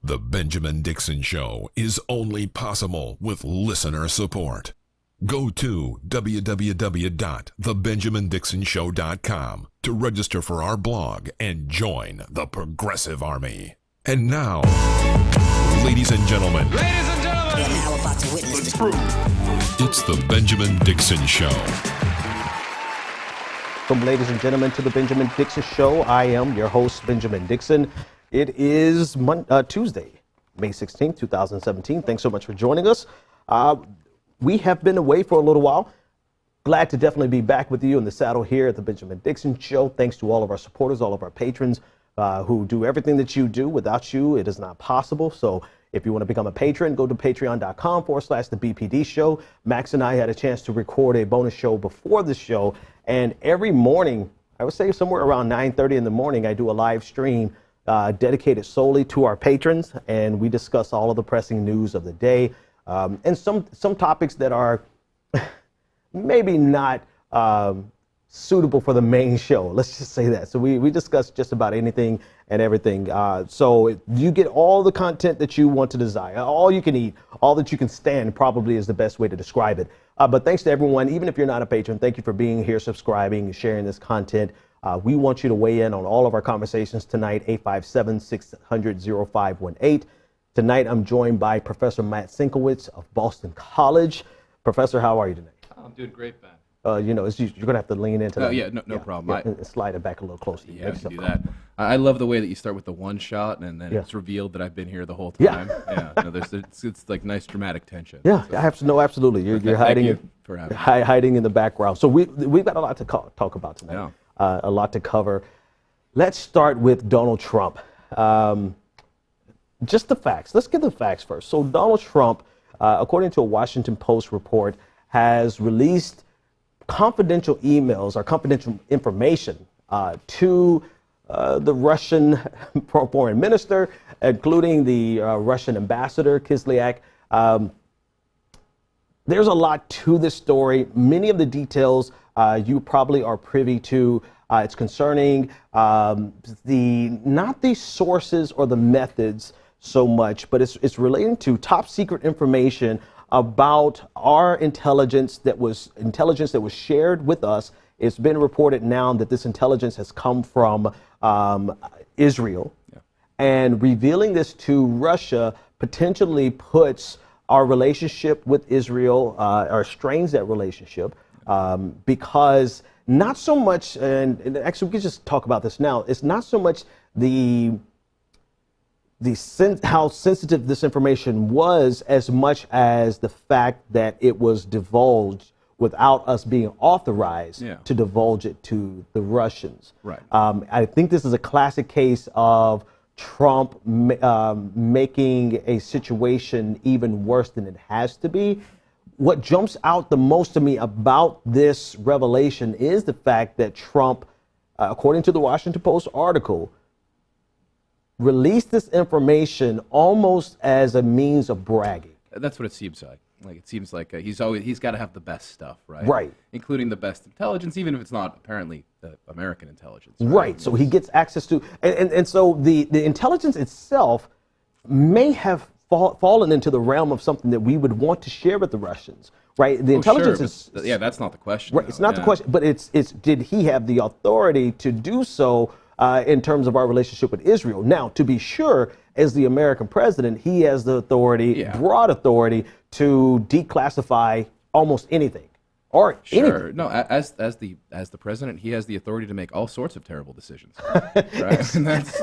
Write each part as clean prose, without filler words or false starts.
The Benjamin Dixon Show is only possible with listener support. Go to www.thebenjamindixonshow.com to register for our blog and join the Progressive Army. And now, ladies and gentlemen, You're now about to witness the truth. it's the Benjamin Dixon Show. Welcome, ladies and gentlemen, to the Benjamin Dixon Show. I am your host, Benjamin Dixon. It is Tuesday, May 16th, 2017. Thanks so much for joining us. We have been away for a little while. Glad to definitely be back with you in the saddle here at the Benjamin Dixon Show. Thanks to all of our supporters, all of our patrons who do everything that you do. Without you, it is not possible. So if you want to become a patron, go to patreon.com/the BPD show. Max and I had a chance to record a bonus show before the show. And every morning, I would say somewhere around 9:30 in the morning, I do a live stream dedicated solely to our patrons. And we discuss all of the pressing news of the day and some topics that are maybe not suitable for the main show. Let's just say that. So we discuss just about anything and everything. So you get all the content that you want to desire, all you can eat, all that you can stand probably is the best way to describe it. But thanks to everyone, even if you're not a patron, thank you for being here, subscribing, sharing this content. We want you to weigh in on all of our conversations tonight, 857-600-0518. Tonight, I'm joined by Professor Matt Sienkiewicz of Boston College. Professor, how are you tonight? I'm doing great, Ben. You're going to have to lean into that. Oh, yeah, no problem. And slide it back a little closer. Yeah, I can do that. I love the way that you start with the one shot and then it's revealed that I've been here the whole time. Yeah. No, it's like nice dramatic tension. Yeah, So, absolutely. You're thank hiding, you for having me. hiding in the background. So we've got a lot to talk about tonight, a lot to cover. Let's start with Donald Trump. Just the facts. Let's get the facts first. So Donald Trump, according to a Washington Post report, has released confidential emails or confidential information to the Russian foreign minister, including the Russian ambassador, Kislyak. There's a lot to this story. Many of the details you probably are privy to. It's concerning not the sources or the methods so much, but it's relating to top secret information about our intelligence that was shared with us. It's been reported now that this intelligence has come from Israel, and revealing this to Russia potentially puts our relationship with Israel, or strains that relationship, because not so much, and actually we can just talk about this now, it's not so much how sensitive this information was as much as the fact that it was divulged without us being authorized to divulge it to the Russians. Right. I think this is a classic case of Trump making a situation even worse than it has to be. What jumps out the most to me about this revelation is the fact that Trump, according to the Washington Post article, released this information almost as a means of bragging. That's what it seems like. It seems like he's got to have the best stuff, right? Right. Including the best intelligence, even if it's not apparently American intelligence. Right. So he gets access to, and so the intelligence itself may have fallen into the realm of something that we would want to share with the Russians, right? The intelligence is, that's not the question. Right. It's not the question, but it's did he have the authority to do so in terms of our relationship with Israel? Now, to be sure, as the American president, he has the authority, broad authority, to declassify almost anything or anything. No, as the president, he has the authority to make all sorts of terrible decisions. Right? And that's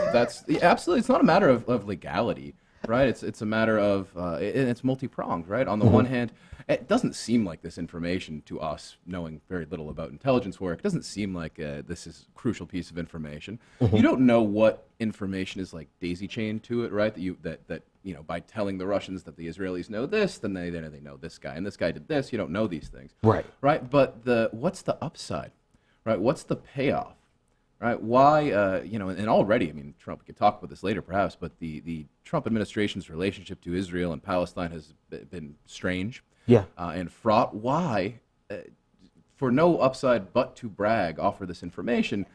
absolutely. It's not a matter of legality, right? It's a matter of it's multi-pronged, right? On the one hand, it doesn't seem like this information to us, knowing very little about intelligence work, doesn't seem like this is a crucial piece of information. You don't know what information is like daisy chained to it, right? That by telling the Russians that the Israelis know this, then they know this guy and this guy did this. You don't know these things, right? But what's the upside, right? What's the payoff? Right? Why, and already, I mean, Trump, we could talk about this later perhaps, but the Trump administration's relationship to Israel and Palestine has been strange and fraught. Why, for no upside but to brag, offer this information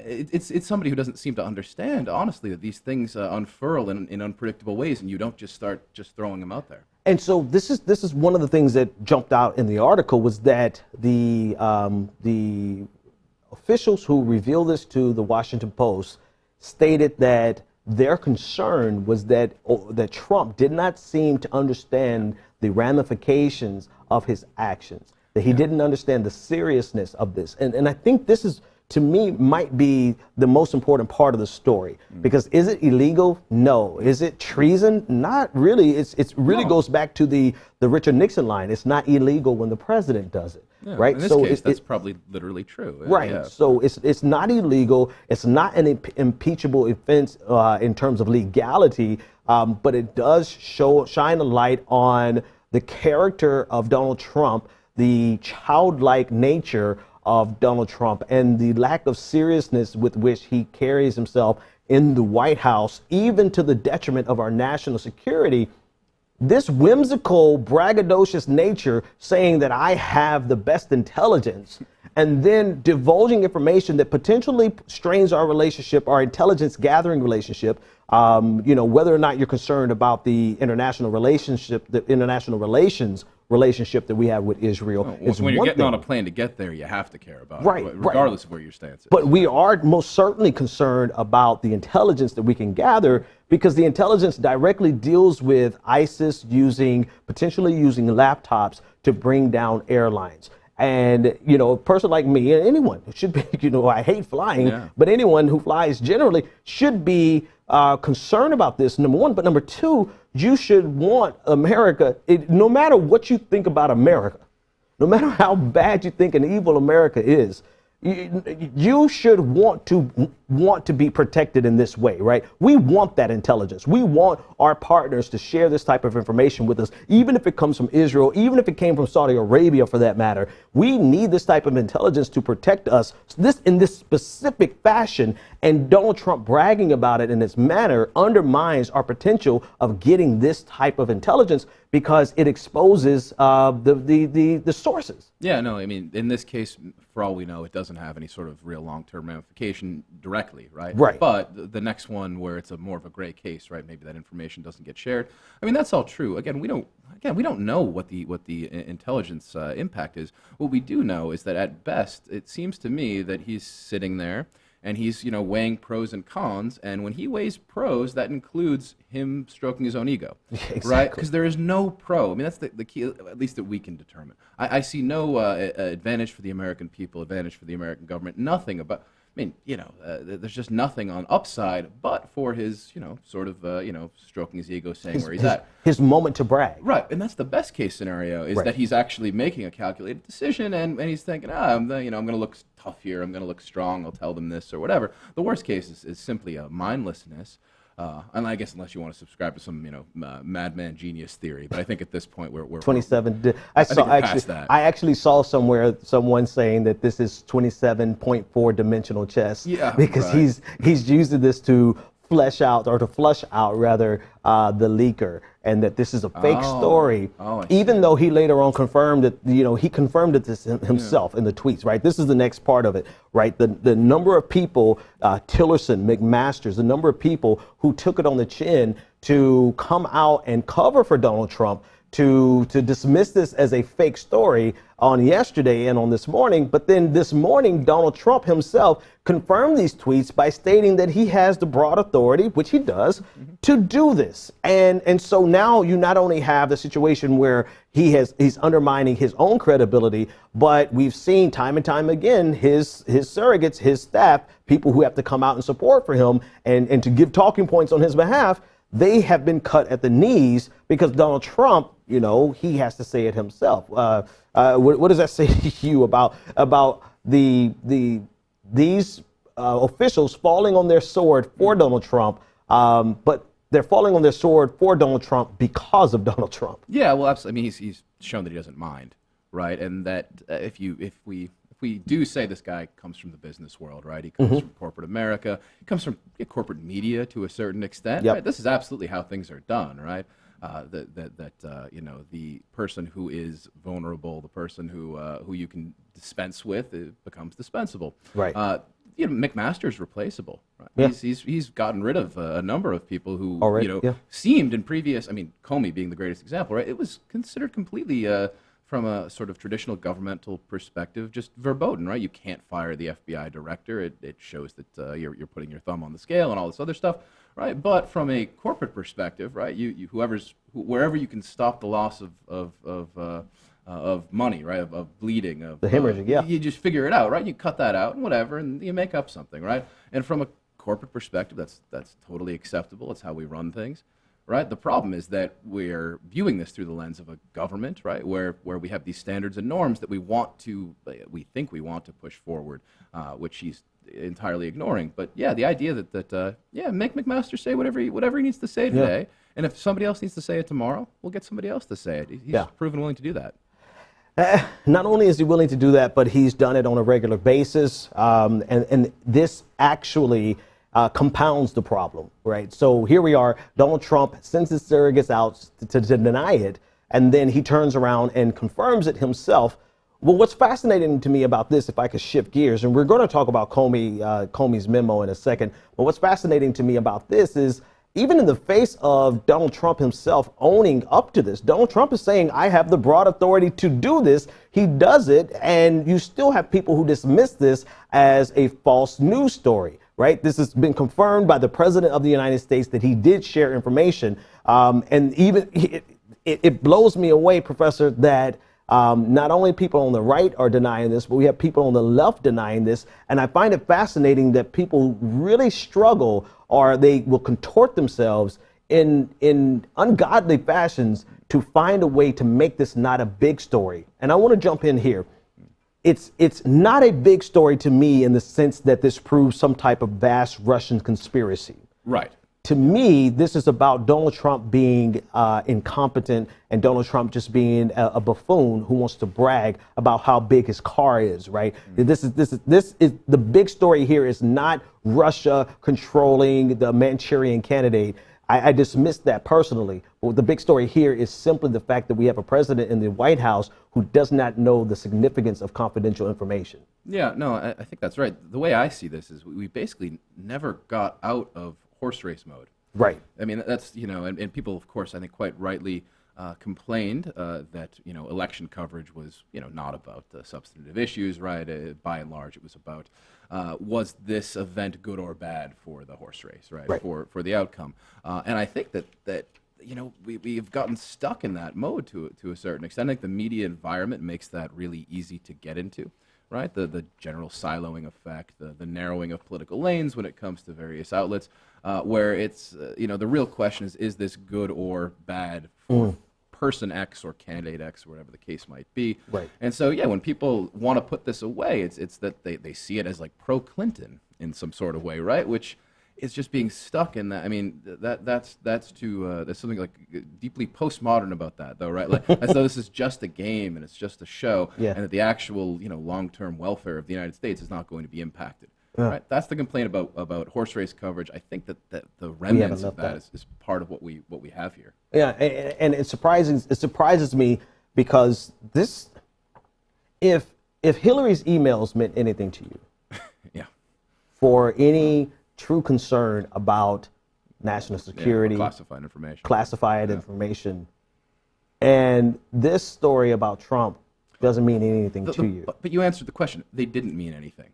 it's somebody who doesn't seem to understand, honestly, that these things unfurl in unpredictable ways, and you don't just start throwing them out there. And so this is one of the things that jumped out in the article was that the officials who revealed this to the Washington Post stated that their concern was that Trump did not seem to understand the ramifications of his actions, that he didn't understand the seriousness of this. And I think this is, to me, might be the most important part of the story. Because is it illegal? No. Is it treason? Not really. It really goes back to the Richard Nixon line. It's not illegal when the president does it. Yeah, right? In this case, that's probably literally true. Right. Yeah. So it's not illegal. It's not an impeachable offense in terms of legality, but it does shine a light on the character of Donald Trump, the childlike nature of Donald Trump, and the lack of seriousness with which he carries himself in the White House, even to the detriment of our national security. This whimsical, braggadocious nature, saying that I have the best intelligence, and then divulging information that potentially strains our relationship, our intelligence gathering relationship, whether or not you're concerned about the international relationship, the international relationship that we have with Israel. Well, when you're getting on a plane to get there, you have to care about it, regardless of where your stance is. But we are most certainly concerned about the intelligence that we can gather, because the intelligence directly deals with ISIS potentially using laptops to bring down airlines. And, a person like me, and anyone should be, I hate flying, but anyone who flies generally should be concerned about this, number one. But number two, you should want America, no matter what you think about America, no matter how bad you think and evil America is, you should want to be protected in this way, right? We want that intelligence. We want our partners to share this type of information with us, even if it comes from Israel, even if it came from Saudi Arabia, for that matter. We need this type of intelligence to protect us in this specific fashion. And Donald Trump bragging about it in this manner undermines our potential of getting this type of intelligence, because it exposes the sources. Yeah, no, I mean, in this case, for all we know, it doesn't have any sort of real long-term ramification directly, right? Right. But the next one, where it's more of a gray case, right? Maybe that information doesn't get shared. I mean, that's all true. Again, we don't know what the intelligence impact is. What we do know is that at best, it seems to me that he's sitting there and he's, weighing pros and cons. And when he weighs pros, that includes him stroking his own ego, exactly. Right? Because there is no pro. I mean, that's the key, at least that we can determine. I see no advantage for the American people, advantage for the American government, nothing about. I mean, there's just nothing on upside, but for his, stroking his ego, saying where he's at. His moment to brag. Right, and that's the best case scenario, is that he's actually making a calculated decision, and he's thinking, I'm going to look tough here, I'm going to look strong, I'll tell them this or whatever. The worst case is simply a mindlessness. And I guess unless you want to subscribe to some, madman genius theory, but I think at this point we're 27. I actually saw somewhere someone saying that this is 27.4 dimensional chess. Yeah, because right. he's using this to flush out the leaker, and that this is a fake story. Even though he later on confirmed that, he confirmed it himself in the tweets, right? This is the next part of it, right? The number of people, Tillerson, McMaster's, the number of people who took it on the chin to come out and cover for Donald Trump, to dismiss this as a fake story on yesterday and on this morning. But then this morning, Donald Trump himself confirmed these tweets by stating that he has the broad authority, which he does, to do this. And so now you not only have the situation where he's undermining his own credibility, but we've seen time and time again his surrogates, his staff, people who have to come out and support for him and to give talking points on his behalf, they have been cut at the knees, because Donald Trump, he has to say it himself. What does that say to you about these officials falling on their sword for Donald Trump, but they're falling on their sword for Donald Trump because of Donald Trump? Yeah, well, absolutely. I mean, he's shown that he doesn't mind, right? And that if we do say this guy comes from the business world, right? He comes from corporate America. He comes from corporate media to a certain extent. Yep. Right? This is absolutely how things are done, right? The person who is vulnerable, the person who you can dispense with, it becomes dispensable. Right. McMaster's replaceable. Right? Yeah. He's gotten rid of a number of people who Already, yeah. seemed in previous. I mean, Comey being the greatest example, right? It was considered completely from a sort of traditional governmental perspective, just verboten, right? You can't fire the FBI director. It shows that you're putting your thumb on the scale and all this other stuff, right? But from a corporate perspective, right? You wherever you can stop the loss of money, right? Of bleeding, of The hemorrhaging, yeah. You just figure it out, right? You cut that out and whatever, and you make up something, right? And from a corporate perspective, that's totally acceptable. It's how we run things. Right. The problem is that we're viewing this through the lens of a government, right, where we have these standards and norms that we think we want to push forward, which he's entirely ignoring. But yeah, the idea that make McMaster say whatever he needs to say today, and if somebody else needs to say it tomorrow, we'll get somebody else to say it. He's proven willing to do that. Not only is he willing to do that, but he's done it on a regular basis, and this actually compounds the problem, right? So here we are, Donald Trump sends his surrogates out to deny it, and then he turns around and confirms it himself. Well, what's fascinating to me about this, if I could shift gears, and we're going to talk about Comey's memo in a second, but what's fascinating to me about this is even in the face of Donald Trump himself owning up to this, Donald Trump is saying, I have the broad authority to do this. He does it, and you still have people who dismiss this as a false news story. Right? This has been confirmed by the president of the United States that he did share information. And even it blows me away, Professor, that not only people on the right are denying this, but we have people on the left denying this. And I find it fascinating that people really struggle, or they will contort themselves in ungodly fashions to find a way to make this not a big story. And I want to jump in here. It's not a big story to me in the sense that this proves some type of vast Russian conspiracy. Right. To me, this is about Donald Trump being incompetent and Donald Trump just being a buffoon who wants to brag about how big his car is, right? This is the big story here is not Russia controlling the Manchurian candidate. I dismiss that personally. But the big story here is simply the fact that we have a president in the White House who does not know the significance of confidential information. Yeah, no, I think that's right. The way I see this is we basically never got out of horse race mode. Right. I mean, that's, and people, of course, I think quite rightly complained that, election coverage was, not about substantive issues, right? By and large, it was about was this event good or bad for the horse race, right? For the outcome. And I think that we've gotten stuck in that mode to a certain extent. I think the media environment makes that really easy to get into, right? The general siloing effect, the narrowing of political lanes when it comes to various outlets, where it's, the real question is this good or bad for person X or candidate X or whatever the case might be. Right. And so, when people want to put this away, it's that they see it as like pro-Clinton in some sort of way, right? Which is just being stuck in that. I mean, that's something like deeply postmodern about that, though, right? Like as though this is just a game and it's just a show, and that the actual long-term welfare of the United States is not going to be impacted. Right? That's the complaint about horse race coverage. I think that the remnants of that is part of what we have here. Yeah, and it surprises me because this, if Hillary's emails meant anything to you, for any true concern about national security, classified information, and this story about Trump doesn't mean anything to you. But you answered the question. They didn't mean anything.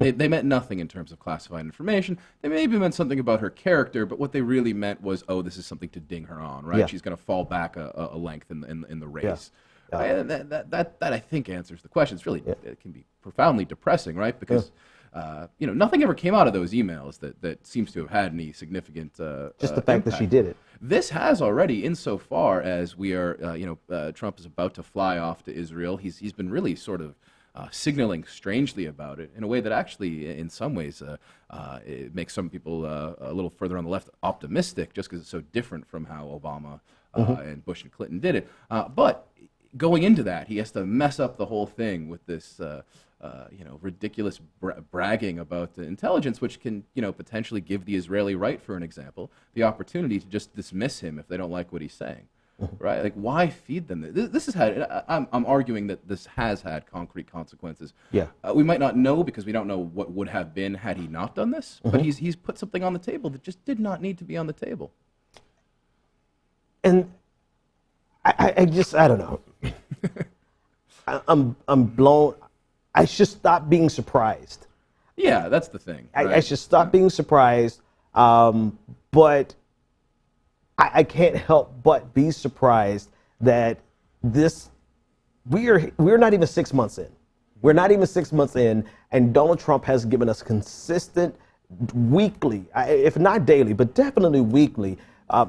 They meant nothing in terms of classified information. They maybe meant something about her character, but what they really meant was, this is something to ding her on, right? She's going to fall back a length in the race. And that I think answers the question. It's really it can be profoundly depressing, right? Because nothing ever came out of those emails that seems to have had any significant just the fact impact. that she did it. This has already, insofar as we are, Trump is about to fly off to Israel. He's been really sort of signaling strangely about it in a way that actually, in some ways, it makes some people a little further on the left optimistic, just because it's so different from how Obama and Bush and Clinton did it. But going into that, he has to mess up the whole thing with this, ridiculous bragging about the intelligence, which can, potentially give the Israeli right, for an example, the opportunity to just dismiss him if they don't like what he's saying. right? Like, why feed them? This has had. I'm arguing that this has had concrete consequences. Yeah. We might not know because we don't know what would have been had he not done this. But he's put something on the table that just did not need to be on the table. And I don't know. I'm blown. I should stop being surprised. Yeah, that's the thing. I right? should stop being surprised. But I can't help but be surprised that we're not even 6 months in. We're not even 6 months in, and Donald Trump has given us consistent weekly, if not daily, but definitely weekly,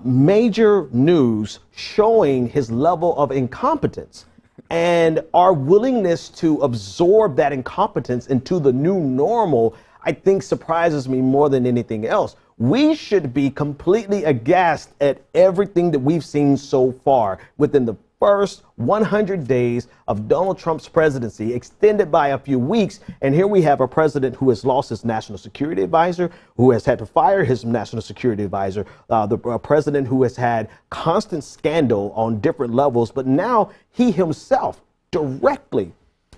major news showing his level of incompetence. And our willingness to absorb that incompetence into the new normal, I think, surprises me more than anything else. We should be completely aghast at everything that we've seen so far within the first 100 days of Donald Trump's presidency, extended by a few weeks. And here we have a president who has lost his national security advisor, who has had to fire his national security advisor, the president who has had constant scandal on different levels, but now he himself directly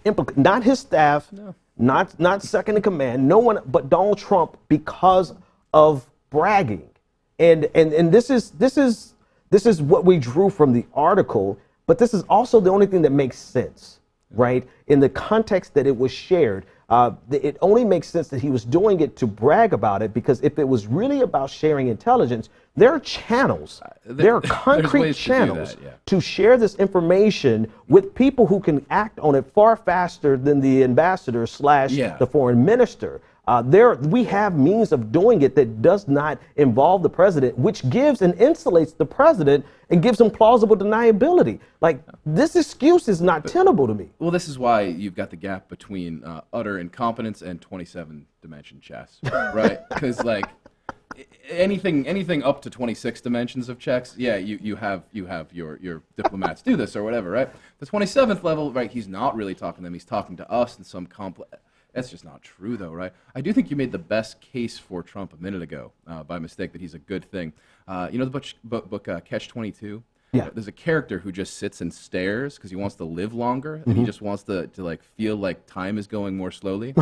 implicated, not his staff, not second in command, no one but Donald Trump, because of bragging. And this is what we drew from the article, but this is also the only thing that makes sense, right? In the context that it was shared, it only makes sense that he was doing it to brag about it, because if it was really about sharing intelligence, there are channels, there are concrete channels to share this information with people who can act on it far faster than the ambassador / the foreign minister. We have means of doing it that does not involve the president, which gives and insulates the president and gives him plausible deniability. Like, this excuse is not tenable to me. Well, this is why you've got the gap between utter incompetence and 27-dimension chess, right? Because like anything up to 26 dimensions of chess, yeah, you have your diplomats do this or whatever, right? The 27th level, right? He's not really talking to them; he's talking to us in some complex. That's just not true, though, right? I do think you made the best case for Trump a minute ago by mistake, that he's a good thing. You know the book Catch-22? Yeah. There's a character who just sits and stares because he wants to live longer, and he just wants to like feel like time is going more slowly.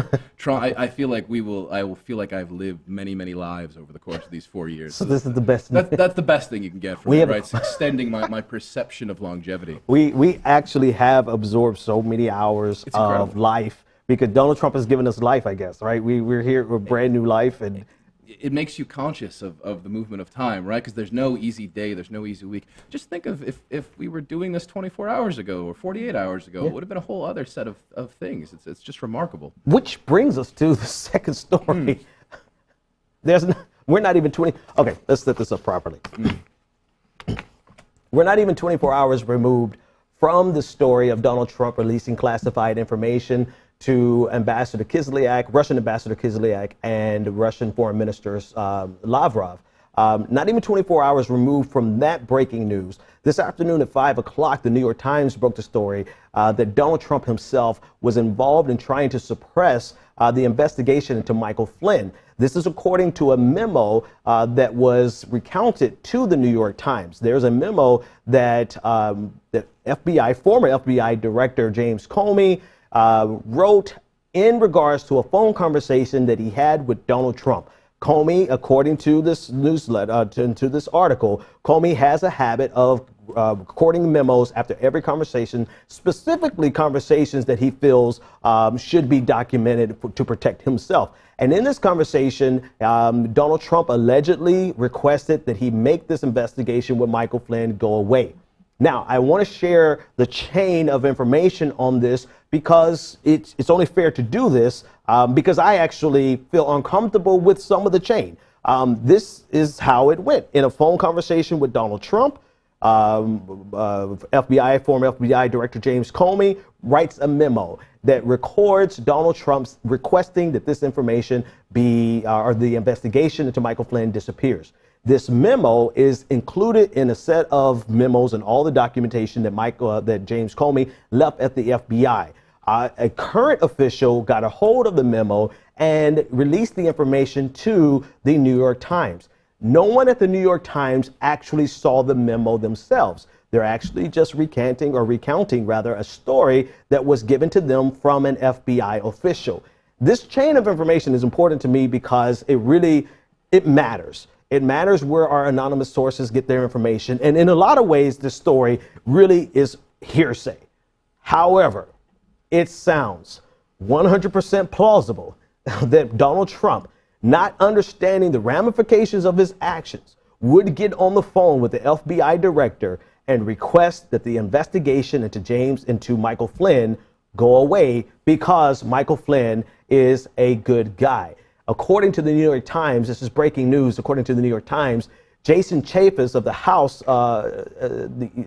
I feel like I will feel like I've lived many, many lives over the course of these 4 years. So this is the best. That's the best thing you can get from it, right? It's extending my perception of longevity. We actually have absorbed so many hours of life, because Donald Trump has given us life, I guess, right? We're here with brand new life, and it makes you conscious of the movement of time, right? Because there's no easy day, there's no easy week. Just think of if we were doing this 24 hours ago or 48 hours ago, it would have been a whole other set of things. It's just remarkable. Which brings us to the second story. We're not even 20. Okay, let's set this up properly. We're not even 24 hours removed from the story of Donald Trump releasing classified information to Ambassador Kislyak, Russian Ambassador Kislyak, and Russian Foreign Minister Lavrov. Not even 24 hours removed from that breaking news, this afternoon at 5 o'clock, the New York Times broke the story that Donald Trump himself was involved in trying to suppress the investigation into Michael Flynn. This is according to a memo that was recounted to the New York Times. There's a memo that the former FBI Director James Comey wrote in regards to a phone conversation that he had with Donald Trump. Comey, according to this newsletter, to this article, Comey has a habit of recording memos after every conversation, specifically conversations that he feels should be documented to protect himself. And in this conversation, Donald Trump allegedly requested that he make this investigation with Michael Flynn go away. Now, I want to share the chain of information on this because it's only fair to do this because I actually feel uncomfortable with some of the chain. This is how it went. In a phone conversation with Donald Trump, former FBI Director James Comey writes a memo that records Donald Trump's requesting that this information be, or the investigation into Michael Flynn disappears. This memo is included in a set of memos and all the documentation that James Comey left at the FBI. A current official got a hold of the memo and released the information to the New York Times. No one at the New York Times actually saw the memo themselves. They're actually just recounting a story that was given to them from an FBI official. This chain of information is important to me because it matters. It matters where our anonymous sources get their information. And in a lot of ways, this story really is hearsay. However, it sounds 100% plausible that Donald Trump, not understanding the ramifications of his actions, would get on the phone with the FBI director and request that the investigation into Michael Flynn go away because Michael Flynn is a good guy. According to the New York Times, this is breaking news. According to the New York Times, Jason Chaffetz of the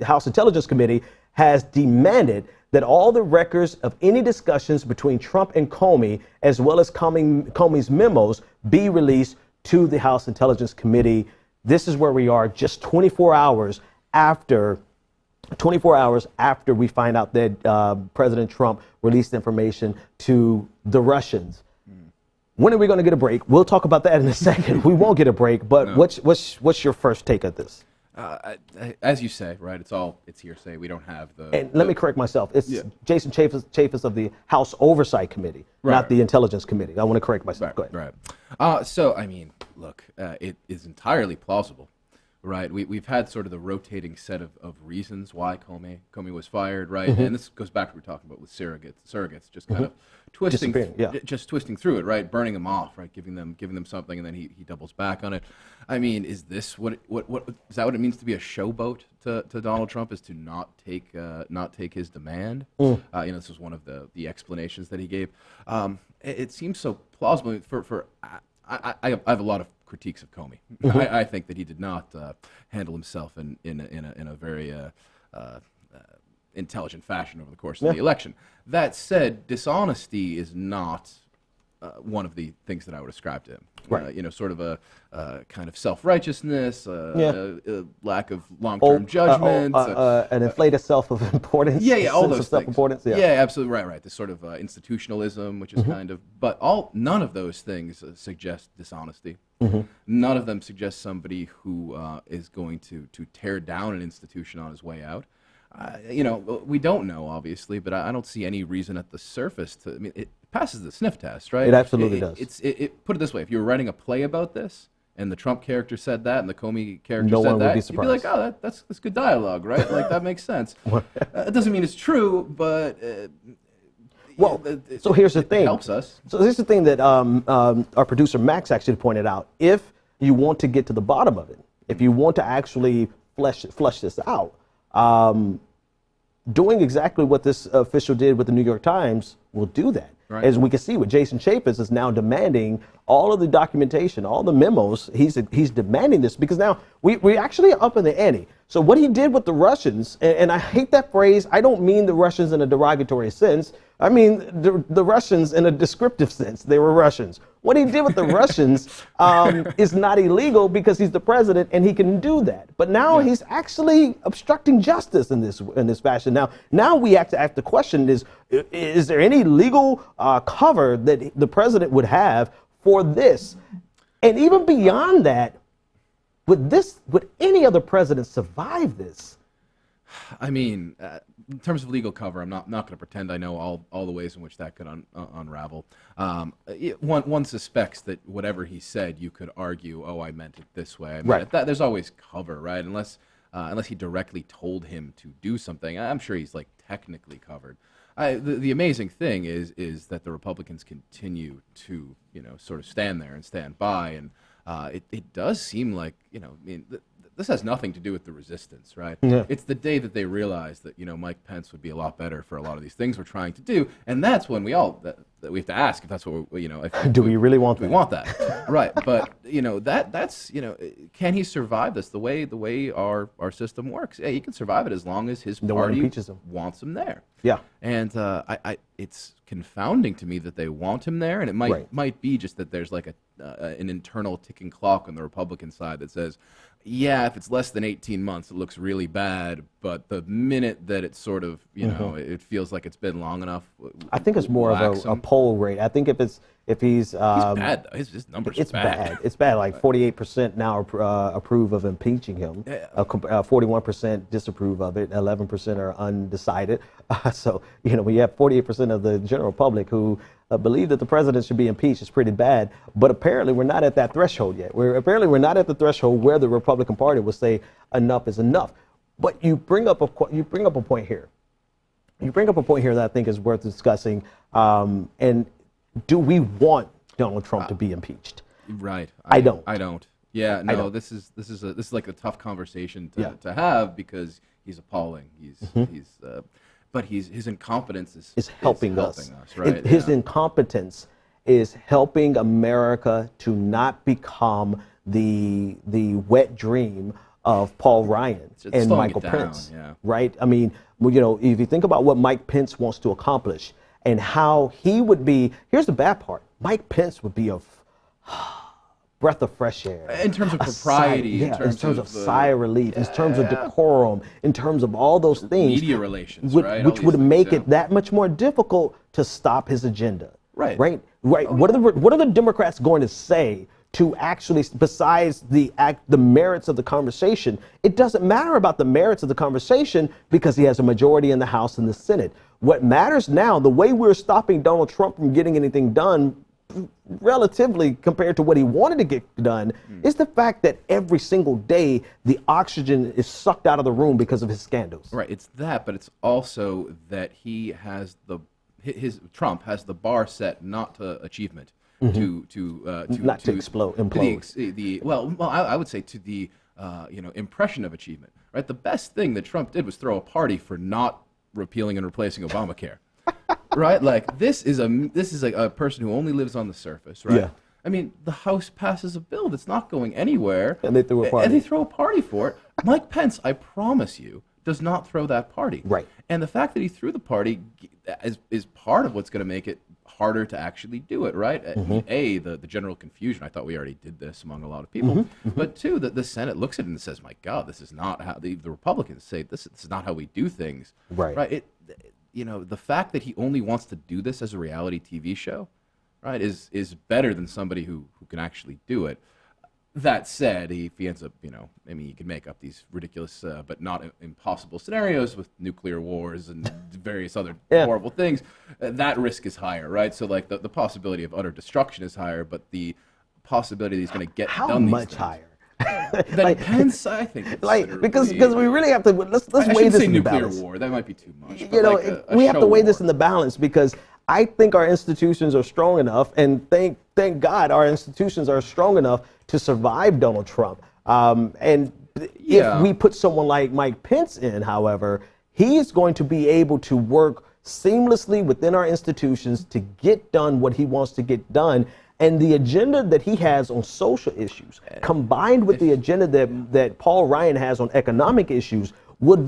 House Intelligence Committee has demanded that all the records of any discussions between Trump and Comey, as well as Comey's memos, be released to the House Intelligence Committee. This is where we are just 24 hours after we find out that President Trump released information to the Russians. When are we going to get a break? We'll talk about that in a second. We won't get a break, but no. What's your first take of this? As you say, right? It's hearsay. We don't have the. And let me correct myself. It's Jason Chaffetz of the House Oversight Committee, not the Intelligence Committee. I want to correct myself. Go ahead. Right. So I mean, look, it is entirely plausible, right? We've had sort of the rotating set of reasons why Comey was fired, right? Mm-hmm. And this goes back to what we were talking about with surrogates, just kind of twisting through it, right? Burning them off, right? Giving them something, and then he doubles back on it. I mean, is this what is that what it means to be a showboat to Donald Trump, is to not take his demand? This was one of the explanations that he gave. It seems so plausible. I have a lot of critiques of Comey. Mm-hmm. I think that he did not handle himself in a very intelligent fashion over the course of the election. That said, dishonesty is not one of the things that I would ascribe to him. Right. Sort of a kind of self-righteousness, a lack of long-term judgment. An inflated self of importance. All those things. Self-importance. Yeah, absolutely. Right. This sort of institutionalism, which is kind of, but none of those things suggest dishonesty. Mm-hmm. None of them suggest somebody who is going to tear down an institution on his way out. We don't know, obviously, but I don't see any reason at the surface to. I mean, it passes the sniff test, right? It absolutely does. Put it this way: if you were writing a play about this, and the Trump character said that, and the Comey character no said one that, would be surprised. You'd be like, "Oh, that's good dialogue, right? Like that makes sense." It doesn't mean it's true, but so here's the thing. It helps us. So here's the thing that our producer Max actually pointed out. If you want to get to the bottom of it, if you want to actually flesh this out. Doing exactly what this official did with the New York Times will do that. Right. As we can see, with Jason Chaffetz is now demanding all of the documentation, all the memos. He's demanding this because now we actually are up in the ante. So what he did with the Russians, and I hate that phrase. I don't mean the Russians in a derogatory sense. I mean the Russians in a descriptive sense. They were Russians. What he did with the Russians is not illegal because he's the president and he can do that. But now he's actually obstructing justice in this fashion. Now we have to ask the question: is there any legal cover that the president would have for this? And even beyond that, would any other president survive this? I mean, in terms of legal cover, I'm not going to pretend I know all the ways in which that could unravel. One suspects that whatever he said, you could argue, oh, I meant it this way. I mean, there's always cover, right? Unless he directly told him to do something, I'm sure he's like technically covered. The amazing thing is that the Republicans continue to sort of stand there and stand by, and it does seem like this has nothing to do with the resistance, right? Yeah. It's the day that they realize that Mike Pence would be a lot better for a lot of these things we're trying to do, and that's when we have to ask if that's what do we really want that? We want that, right? But that's can he survive this? The way our system works, he can survive it as long as his party wants him there. Yeah, and it's confounding to me that they want him there, and it might be just that there's like an internal ticking clock on the Republican side that says, yeah, if it's less than 18 months, it looks really bad, but the minute that it's sort of, you know, it feels like it's been long enough. I think it's more of a poll rate. I think if he's bad though. His numbers it's are bad. It's bad. Like 48% now approve of impeaching him. 41% disapprove of it. 11% are undecided. So you know, when you have 48% of the general public who believe that the president should be impeached, it's pretty bad. But apparently, we're not at that threshold yet. We're not at the threshold where the Republican Party will say enough is enough. But you bring up a point here. You bring up a point here that I think is worth discussing. And do we want Donald Trump to be impeached? Right. I don't. Yeah. No. don't. This is like a tough conversation to have because he's appalling. But his incompetence is helping us. Right. His incompetence is helping America to not become the wet dream of Paul Ryan and Michael Pence, right? I mean, you know, if you think about what Mike Pence wants to accomplish and how he would be, here's the bad part: Mike Pence would be a breath of fresh air in terms of propriety, in terms of sigh of relief, in terms of decorum, in terms of all those things, media relations, which would make it that much more difficult to stop his agenda. Right. What are the Democrats going to say to actually, besides the merits of the conversation? It doesn't matter about the merits of the conversation because he has a majority in the House and the Senate. What matters now, the way we're stopping Donald Trump from getting anything done, relatively compared to what he wanted to get done, is the fact that every single day the oxygen is sucked out of the room because of his scandals. Right. It's that, but it's also that he has Trump has the bar set not to achievement. To implode. I would say to the impression of achievement, right? The best thing that Trump did was throw a party for not repealing and replacing Obamacare, right? Like this is a person who only lives on the surface, right? Yeah. I mean, the House passes a bill that's not going anywhere, and they throw a party. And they throw a party for it. Mike Pence, I promise you, does not throw that party. Right. And the fact that he threw the party is part of what's going to make it harder to actually do it, right? The general confusion. I thought we already did this among a lot of people. But two, the Senate looks at it and says, my God, this is not how the Republicans say this is not how we do things. Right. The fact that he only wants to do this as a reality TV show, right, is better than somebody who can actually do it. That said, if he ends up, he can make up these ridiculous but not impossible scenarios with nuclear wars and various other horrible things. That risk is higher, right? So, like, the possibility of utter destruction is higher, but the possibility that he's going to get done these things. How much higher? Than Pence, I think. Because we really have to let's weigh this in the balance. Nuclear war, that might be too much. We have to weigh this in the balance because I think our institutions are strong enough, and thank God our institutions are strong enough to survive Donald Trump. If we put someone like Mike Pence in, however, he is going to be able to work seamlessly within our institutions to get done what he wants to get done. And the agenda that he has on social issues, combined with the agenda that Paul Ryan has on economic issues, would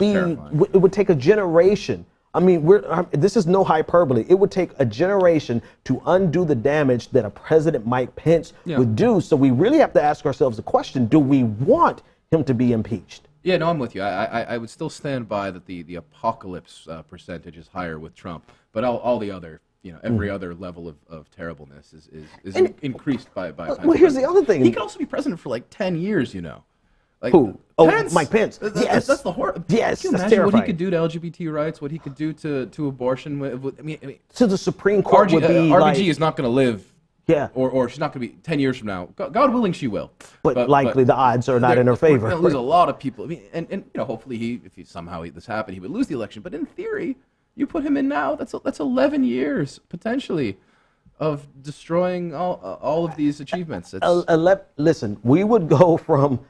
take a generation. I mean, this is no hyperbole. It would take a generation to undo the damage that a President Mike Pence would do. So we really have to ask ourselves the question, do we want him to be impeached? Yeah, no, I'm with you. I would still stand by that the apocalypse percentage is higher with Trump, but all the other, every other level of terribleness is increased by Well, here's the other thing. He could also be president for like 10 years, Like, who? Pence. Mike Pence. Yes. That's the horror. Yes, Can you imagine terrifying. what he could do to LGBT rights, what he could do to abortion? I mean, so the Supreme Court would be RBG is not going to live. Yeah. Or she's not going to be 10 years from now. God willing, she will. But likely the odds are not in her favor. We're going to lose a lot of people. I mean, and hopefully if somehow this happened, he would lose the election. But in theory, you put him in now, that's 11 years potentially of destroying all of these achievements. Listen, we would go from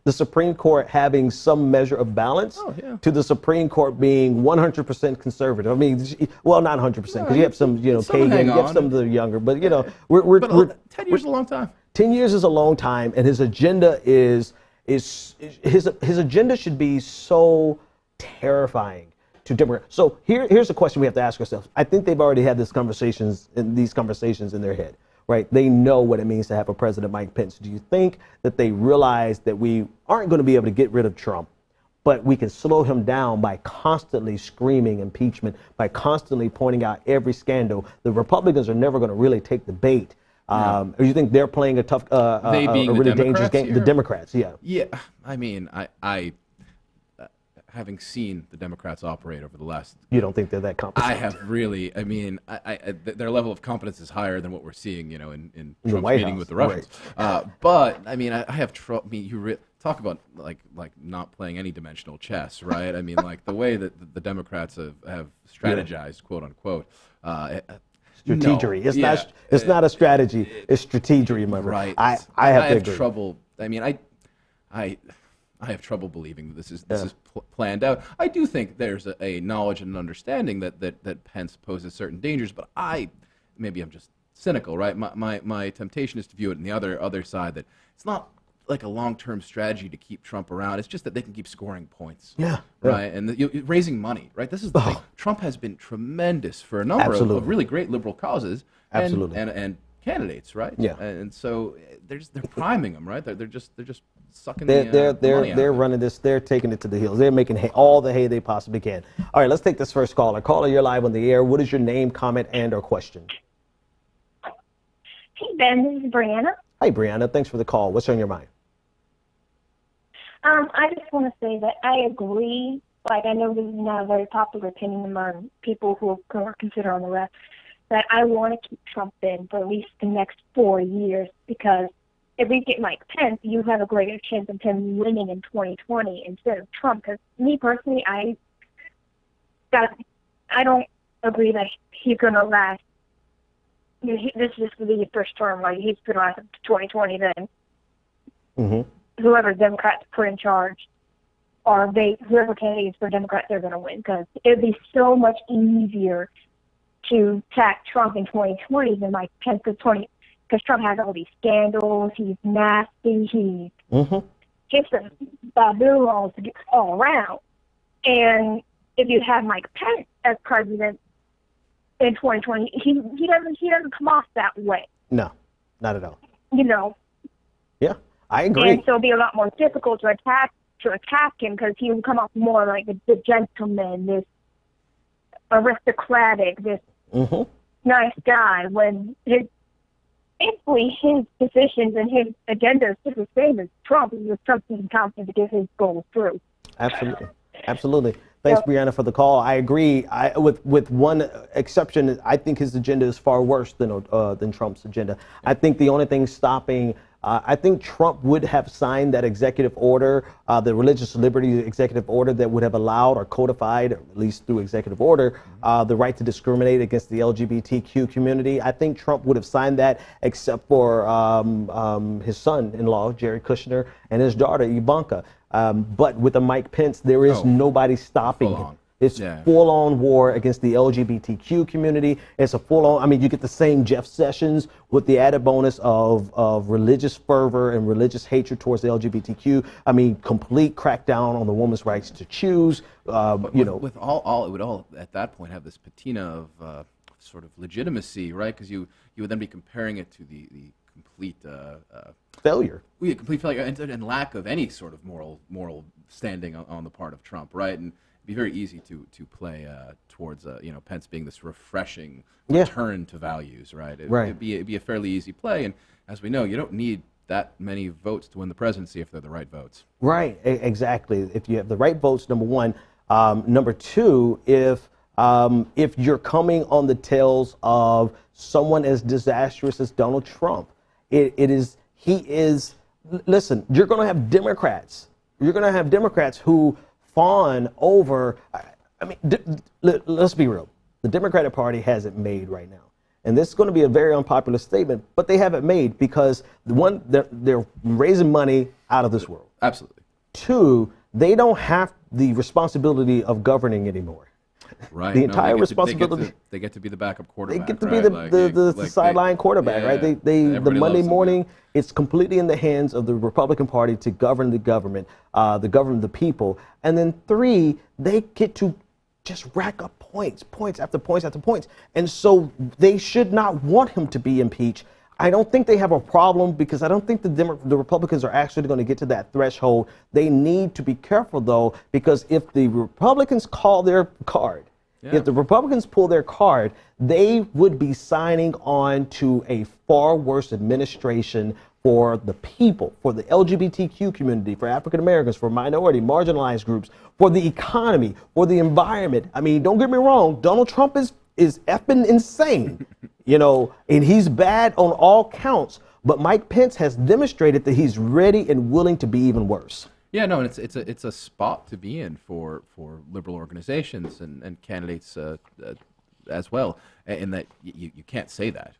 the Supreme Court having some measure of balance to the Supreme Court being 100% conservative. I mean, well, not 100% because you have some, Kagan, you have some of the younger, but we're 10 years is a long time. 10 years is a long time, and his agenda his agenda should be so terrifying to Democrats. So here's the question we have to ask ourselves. I think they've already had these conversations in their head. Right, they know what it means to have a President Mike Pence. Do you think that they realize that we aren't going to be able to get rid of Trump, but we can slow him down by constantly screaming impeachment, by constantly pointing out every scandal. The Republicans are never going to really take the bait. Or you think they're playing a tough, They a being the really dangerous Democrats game? here? The Democrats, yeah. Yeah, I mean, I having seen the Democrats operate over the last, You don't think they're that competent? I have really, I mean, their level of competence is higher than what we're seeing, in the Trump's White meeting House, with the Russians. But I mean, I have trouble. I mean, talk about like not playing any dimensional chess, right? I mean, like the way that the Democrats have strategized, quote unquote. Strategery. No, It's not a strategy. It's strategery, my friend. right. I have to agree. trouble. I mean, I have trouble believing that this is planned out. I do think there's a knowledge and an understanding that Pence poses certain dangers, but maybe I'm just cynical, right? My temptation is to view it in the other side, that it's not like a long-term strategy to keep Trump around. It's just that they can keep scoring points. Yeah. Right, and raising money, right? This is the thing. Trump has been tremendous for a number of really great liberal causes and candidates, right? Yeah. And so they're priming them, right? They're just sucking the money out They're of it. running this. They're taking it to the hills. They're making all the hay they possibly can. All right, let's take this first caller. Caller, you're live on the air. What is your name, comment, and/or question? Hey, Ben, this is Brianna. Hi, Brianna. Thanks for the call. What's on your mind? I just want to say that I agree. Like, I know this is not a very popular opinion among people who are considered on the left, that I want to keep Trump in for at least the next 4 years, because if we get Mike Pence, you have a greater chance of him winning in 2020 instead of Trump. Because me personally, I don't agree that he's going to last. This is just going to be his first term. Like, he's going to last up to 2020 then. Mm-hmm. Whoever Democrats put in charge, or whoever candidates for Democrats, they're going to win, because it would be so much easier to attack Trump in 2020 than Mike Pence, because Trump has all these scandals. He's nasty. He's a baboon all around. And if you have Mike Pence as president in 2020, he doesn't come off that way. No, not at all. Yeah, I agree. And so it'll be a lot more difficult to attack him, because he will come off more like the gentleman, this aristocratic, this nice guy, when his positions and his agenda is just the same as Trump. It's just Trump being confident to get his goals through. Absolutely. Thanks, Brianna, for the call. I agree. With one exception, I think his agenda is far worse than Trump's agenda. I think the only thing stopping, I think Trump would have signed that executive order, the religious liberty executive order that would have allowed or codified, at least through executive order, the right to discriminate against the LGBTQ community. I think Trump would have signed that, except for his son-in-law, Jared Kushner, and his daughter, Ivanka. But with the Mike Pence, there is nobody stopping him. It's full-on war against the LGBTQ community. It's a full-on, I mean, you get the same Jeff Sessions with the added bonus of religious fervor and religious hatred towards the LGBTQ. I mean, complete crackdown on the woman's rights to choose. With all, it would all at that point have this patina of sort of legitimacy, right? Because you would then be comparing it to the complete failure. Complete failure and lack of any sort of moral standing on the part of Trump, right? And it'd be very easy to play towards Pence being this refreshing return to values, right? It'd be a fairly easy play, and as we know, you don't need that many votes to win the presidency if they're the right votes. Right, exactly. If you have the right votes, number one. Number two, if you're coming on the tails of someone as disastrous as Donald Trump, he is. Listen, you're going to have Democrats. You're going to have Democrats who fawn over. I mean, let's be real. The Democratic Party has it made right now. And this is going to be a very unpopular statement, but they have it made because, one, they're raising money out of this world. Absolutely. Two, they don't have the responsibility of governing anymore. Right. The entire responsibility. They get to be the backup quarterback. They get to be the sideline quarterback, right? The Monday morning, it's completely in the hands of the Republican Party to govern the government, the people. And then three, they get to just rack up points after points after points. And so they should not want him to be impeached. I don't think they have a problem because I don't think the Republicans are actually going to get to that threshold. They need to be careful, though, because if the Republicans call their card, if the Republicans pull their card, they would be signing on to a far worse administration for the people, for the LGBTQ community, for African Americans, for minority, marginalized groups, for the economy, for the environment. I mean, don't get me wrong, Donald Trump is effing insane, and he's bad on all counts. But Mike Pence has demonstrated that he's ready and willing to be even worse. Yeah, no, and it's a spot to be in for liberal organizations and candidates as well, in that you can't say that.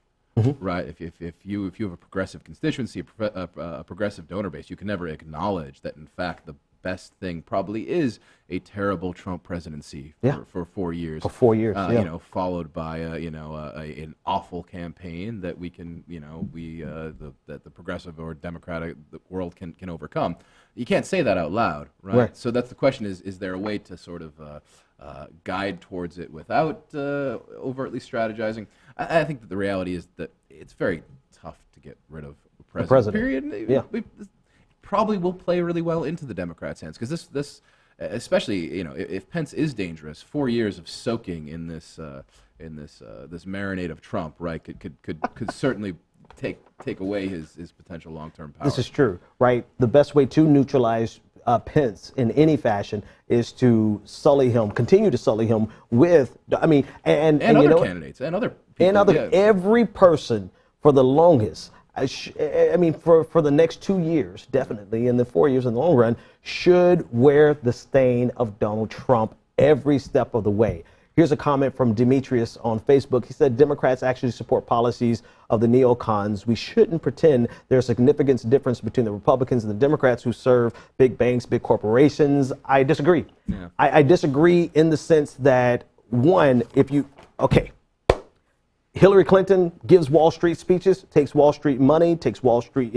Right. If you have a progressive constituency, a progressive donor base, you can never acknowledge that in fact the best thing probably is a terrible Trump presidency for 4 years. For 4 years, followed by an awful campaign that we can that the progressive or democratic world can overcome. You can't say that out loud, right? So that's the question: is there a way to sort of guide towards it without overtly strategizing? I think that the reality is that it's very tough to get rid of the president. Period. Yeah. We probably will play really well into the Democrats' hands because this, especially if Pence is dangerous, 4 years of soaking in this marinade of Trump, right, could certainly take away his potential long-term power. This is true, right? The best way to neutralize Pence in any fashion is to continue to sully him with, and other candidates and other people. Every person for the longest, for the next 2 years, definitely, and the 4 years in the long run, should wear the stain of Donald Trump every step of the way. Here's a comment from Demetrius on Facebook. He said, Democrats actually support policies of the neocons. We shouldn't pretend there's a significant difference between the Republicans and the Democrats who serve big banks, big corporations. I disagree. Yeah. I disagree in the sense that, one, Hillary Clinton gives Wall Street speeches, takes Wall Street money, takes Wall Street,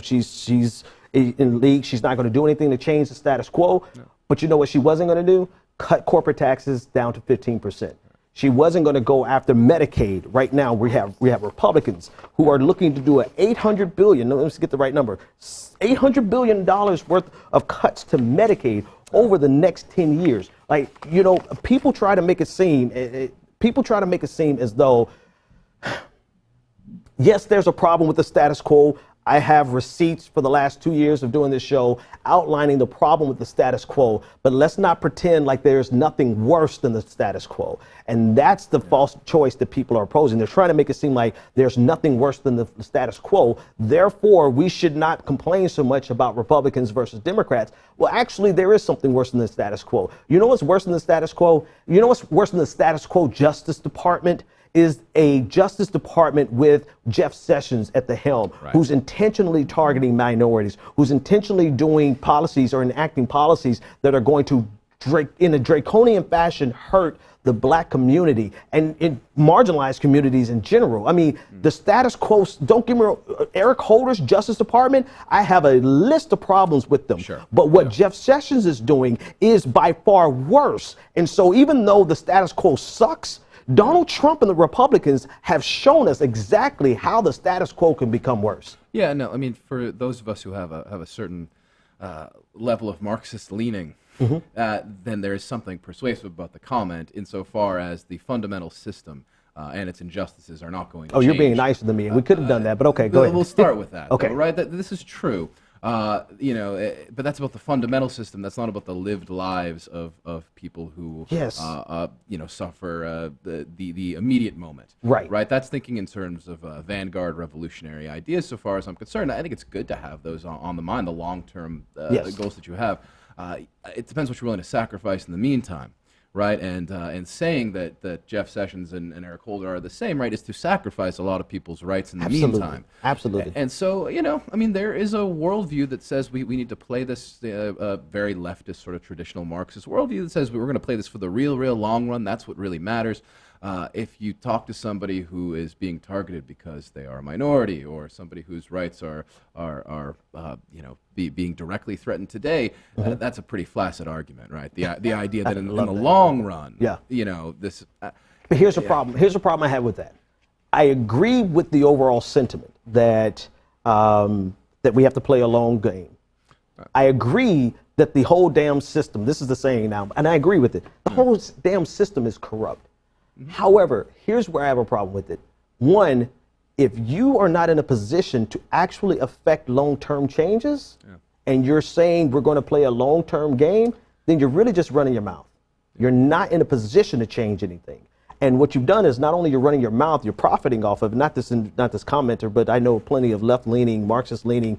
she's in league. She's not going to do anything to change the status quo. No. But you know what she wasn't going to do? Cut corporate taxes down to 15%. She wasn't going to go after Medicaid. Right now, we have Republicans who are looking to do $800 billion. Let's get the right number. $800 billion worth of cuts to Medicaid over the next 10 years. People try to make it seem as though, yes, there's a problem with the status quo. I have receipts for the last 2 years of doing this show outlining the problem with the status quo, but let's not pretend like there's nothing worse than the status quo. And that's the false choice that people are posing. They're trying to make it seem like there's nothing worse than the status quo. Therefore, we should not complain so much about Republicans versus Democrats. Well, actually, there is something worse than the status quo. You know what's worse than the status quo? You know what's worse than the status quo Justice Department? Is a Justice Department with Jeff Sessions at the helm, who's intentionally targeting minorities, who's intentionally doing policies or enacting policies that are going to, in a draconian fashion, hurt the black community and in marginalized communities in general. The status quo, don't get me wrong, Eric Holder's Justice Department, I have a list of problems with them. Sure. But what Jeff Sessions is doing is by far worse. And so even though the status quo sucks, Donald Trump and the Republicans have shown us exactly how the status quo can become worse. Yeah, no, for those of us who have a certain level of Marxist leaning, then there is something persuasive about the comment insofar as the fundamental system and its injustices are not going to change. You're being nicer than me. We could have done that, but okay, go ahead. We'll start with that. Okay. Though, right? This is true. But that's about the fundamental system. That's not about the lived lives of people who, suffer the immediate moment. Right. Right. That's thinking in terms of vanguard revolutionary ideas. So far as I'm concerned, I think it's good to have those on the mind, the long-term goals that you have. It depends what you're willing to sacrifice in the meantime. Right, and saying that Jeff Sessions and Eric Holder are the same, right, is to sacrifice a lot of people's rights in the meantime. Absolutely. And so, there is a worldview that says we need to play this very leftist, sort of traditional Marxist worldview that says we're going to play this for the real long run. That's what really matters. If you talk to somebody who is being targeted because they are a minority or somebody whose rights are being directly threatened today, that's a pretty flaccid argument, right? The idea that in the long run, this. But here's the problem. Here's the problem I have with that. I agree with the overall sentiment that that we have to play a long game. I agree that the whole damn system, this is the saying now, and I agree with it, the whole damn system is corrupt. However, here's where I have a problem with it. One, if you are not in a position to actually affect long-term changes, and you're saying we're going to play a long-term game, then you're really just running your mouth. You're not in a position to change anything. And what you've done is not only you're running your mouth, you're profiting off of not this commenter, but I know plenty of left-leaning, Marxist-leaning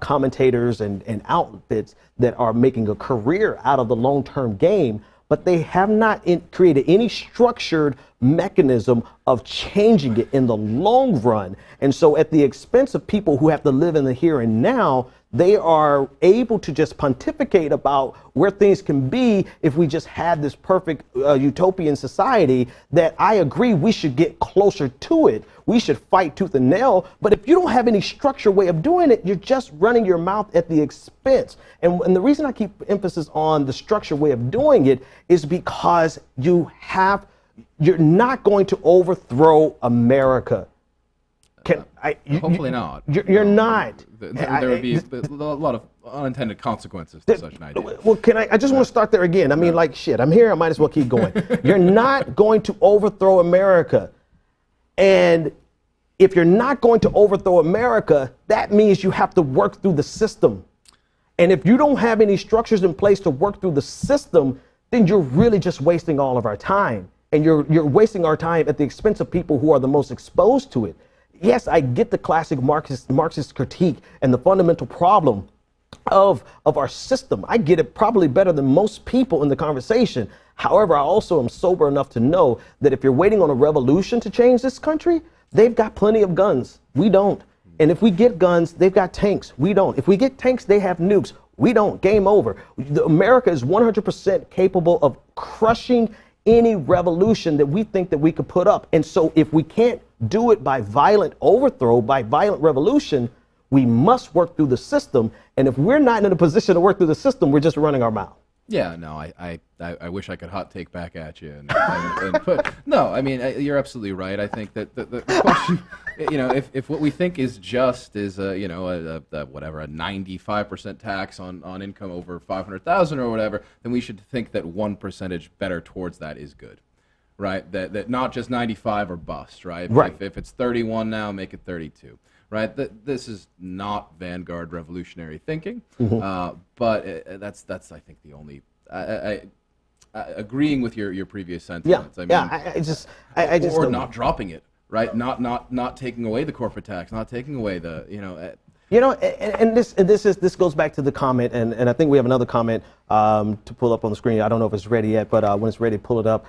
commentators and outfits that are making a career out of the long-term game, but they have not created any structured mechanism of changing it in the long run. And so at the expense of people who have to live in the here and now, they are able to just pontificate about where things can be if we just had this perfect utopian society that I agree we should get closer to it. We should fight tooth and nail. But if you don't have any structured way of doing it, you're just running your mouth at the expense. And the reason I keep emphasis on the structured way of doing it is because you're not going to overthrow America. Hopefully not. You're not. There would be a lot of unintended consequences to such an idea. Well, I just want to start there again. I mean, like, shit, I'm here. I might as well keep going. You're not going to overthrow America. And if you're not going to overthrow America, that means you have to work through the system. And if you don't have any structures in place to work through the system, then you're really just wasting all of our time. And you're wasting our time at the expense of people who are the most exposed to it. Yes, I get the classic Marxist critique and the fundamental problem of our system. I get it probably better than most people in the conversation. However, I also am sober enough to know that if you're waiting on a revolution to change this country, they've got plenty of guns. We don't. And if we get guns, they've got tanks. We don't. If we get tanks, they have nukes. We don't. Game over. America is 100% capable of crushing any revolution that we think that we could put up. And so if we can't do it by violent overthrow, by violent revolution, we must work through the system. And if we're not in a position to work through the system, we're just running our mouth. Yeah, no, I wish I could hot take back at you and put, no, I mean, you're absolutely right. I think that the question, if what we think is just is a 95% tax on income over 500,000 or whatever, then we should think that 1% better towards that is good, right? That not just 95 or bust, right? Right. If it's 31 now, make it 32. Right, this is not vanguard revolutionary thinking, but that's I think the only agreeing with your previous sentiments. I just or not dropping it, right? Not taking away the corporate tax, not taking away the this goes back to the comment, and I think we have another comment to pull up on the screen. I don't know if it's ready yet, but when it's ready, pull it up.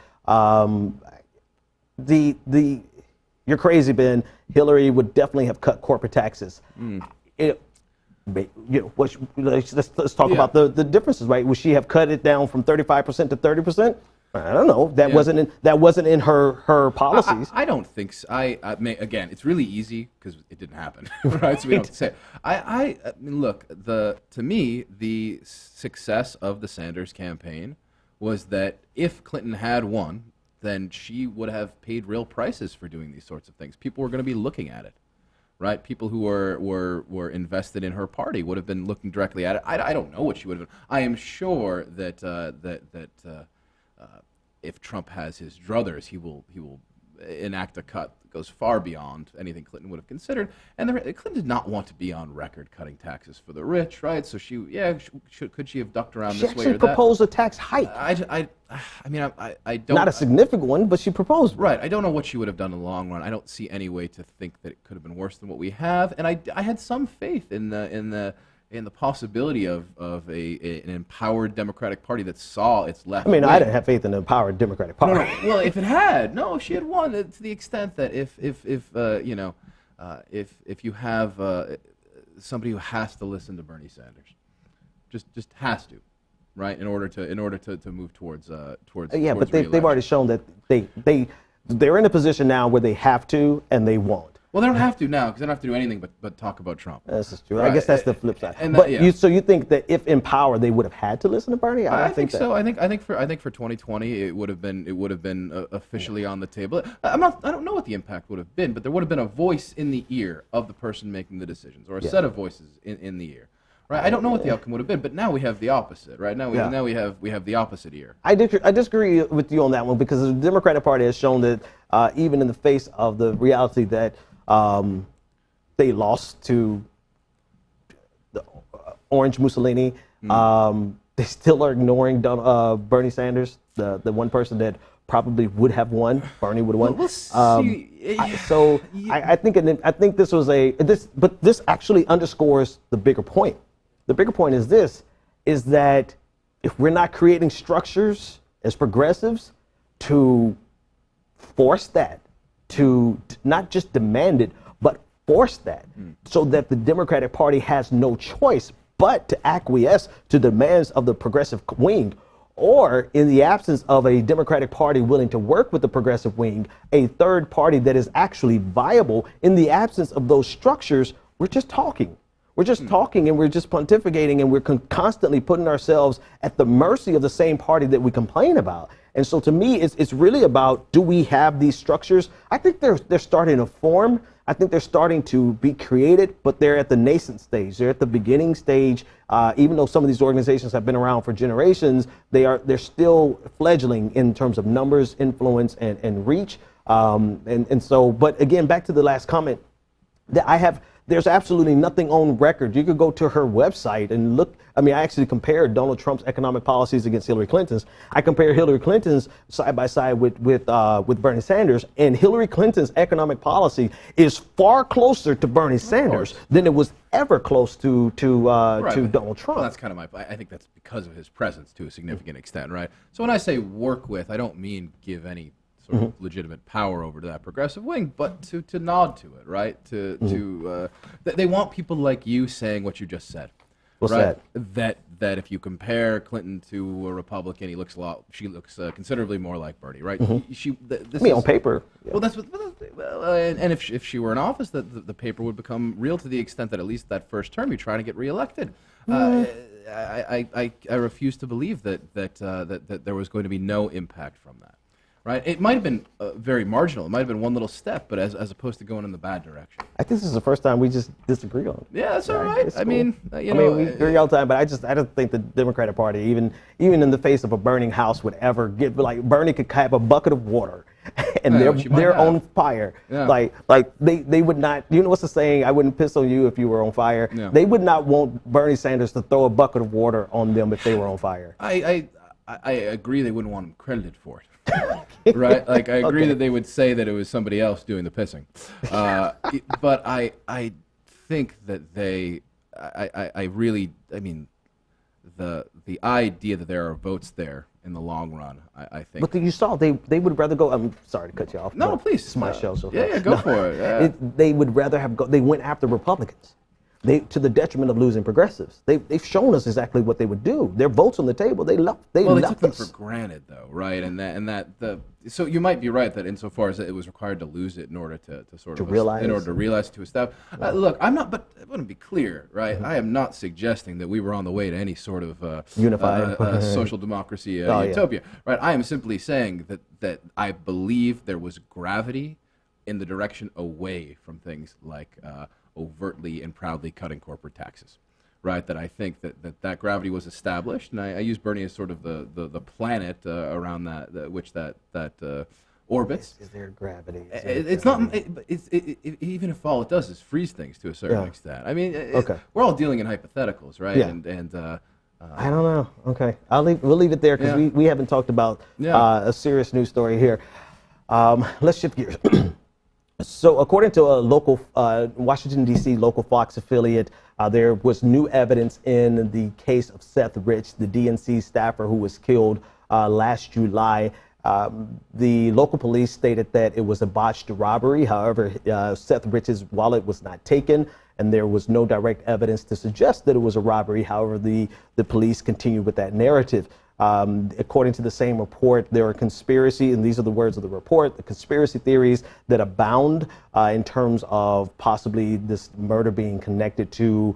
You're crazy, Ben. Hillary would definitely have cut corporate taxes. Let's talk about the differences, right? Would she have cut it down from 35% to 30%? I don't know. That wasn't in her policies. I don't think so. Again, it's really easy because it didn't happen, right? So we don't have to say. I mean, look. To me, the success of the Sanders campaign was that if Clinton had won, then she would have paid real prices for doing these sorts of things. People were going to be looking at it, right? People who were invested in her party would have been looking directly at it. I don't know what she would have done. I am sure that if Trump has his druthers, he will enact a cut that goes far beyond anything Clinton would have considered. And Clinton did not want to be on record cutting taxes for the rich, right? So could she have ducked around this way or that? She proposed a tax hike. I don't. Not a significant one, but she proposed. Right. I don't know what she would have done in the long run. I don't see any way to think that it could have been worse than what we have. And I had some faith in the possibility of an empowered Democratic Party that saw its left. I mean, wing. I didn't have faith in the empowered Democratic Party. No. Well, if she had won, to the extent that if you have somebody who has to listen to Bernie Sanders, just has to. Right, in order to move towards but they've already shown that they're in a position now where they have to and they won't. Well, they don't have to now because they don't have to do anything but talk about Trump. This is true. Right. I guess that's the flip side. And But yeah. so you think that if in power they would have had to listen to Bernie? I think that, so. I think for 2020 it would have been officially on the table. I don't know what the impact would have been, but there would have been a voice in the ear of the person making the decisions, or a set of voices in the ear. Right. I don't know what the outcome would have been, but now we have the opposite. Right. Now we have the opposite ear. I disagree with you on that one because the Democratic Party has shown that even in the face of the reality that they lost to the Orange Mussolini, they still are ignoring Bernie Sanders, the one person that probably would have won. Bernie would have won. We'll see. I think this was but this actually underscores the bigger point. The bigger point is that if we're not creating structures as progressives to force that, to not just demand it, but force that, so that the Democratic Party has no choice but to acquiesce to demands of the progressive wing, or in the absence of a Democratic Party willing to work with the progressive wing, a third party that is actually viable. In the absence of those structures, we're just talking. We're just talking and we're just pontificating, and we're constantly putting ourselves at the mercy of the same party that we complain about. And so to me, it's really about, do we have these structures? I think they're starting to form. I think they're starting to be created, but they're at the nascent stage. They're at the beginning stage. Even though some of these organizations have been around for generations, they're still fledgling in terms of numbers, influence, and reach. But again, back to the last comment that there's absolutely nothing on record. You could go to her website and look. I mean, I actually compared Donald Trump's economic policies against Hillary Clinton's. I compare Hillary Clinton's side by side with Bernie Sanders, and Hillary Clinton's economic policy is far closer to Bernie Sanders than it was ever close to Donald Trump. Well, that's kind of I think that's because of his presence to a significant extent, right? So when I say work with, I don't mean give any sort of legitimate power over to that progressive wing, but to nod to it, right? They want people like you saying what you just said. What's right? That if you compare Clinton to a Republican, she looks considerably more like Bernie, right? On paper. Yeah. Well, that's what. And if she were in office, the paper would become real to the extent that at least that first term you're trying to get reelected. I refuse to believe that there was going to be no impact from that. Right, it might have been very marginal. It might have been one little step, but as opposed to going in the bad direction. I think this is the first time we just disagree on it. Yeah, that's all right. Cool. I mean, we agree all the time, but I don't think the Democratic Party, even in the face of a burning house, would ever get Bernie could have a bucket of water, and they're on fire. Yeah. Like they would not. You know what's the saying? I wouldn't piss on you if you were on fire. Yeah. They would not want Bernie Sanders to throw a bucket of water on them if they were on fire. I agree. They wouldn't want him credited for it. Right, like I agree that they would say that it was somebody else doing the pissing, but I think that I mean the idea that there are votes there in the long run, I think. But you saw they would rather go. I'm sorry to cut you off. No, please. It's my show. So yeah, go for it. Yeah. They would rather they went after Republicans. To the detriment of losing progressives. They've shown us exactly what they would do. Their votes on the table. They left took them us for granted, though, right? So you might be right that insofar as it was required to lose it in order to realize to establish. Look, I'm not, but I want to be clear, right? I am not suggesting that we were on the way to any sort of unified social democracy utopia, right? I am simply saying that I believe there was gravity in the direction away from things like overtly and proudly cutting corporate taxes, right? That I think that gravity was established, and I use Bernie as sort of the planet around which that orbits. Is there gravity? It's not. Even if all it does is freeze things to a certain extent. I mean, we're all dealing in hypotheticals, right? Yeah. And I don't know. Okay, we'll leave it there because we haven't talked about a serious news story here. Let's shift gears. So according to a local Washington, D.C. local Fox affiliate, there was new evidence in the case of Seth Rich, the DNC staffer who was killed last July. The local police stated that it was a botched robbery. However, Seth Rich's wallet was not taken, and there was no direct evidence to suggest that it was a robbery. However, the police continue with that narrative. According to the same report, there are conspiracy, and these are the words of the report, the conspiracy theories that abound in terms of possibly this murder being connected to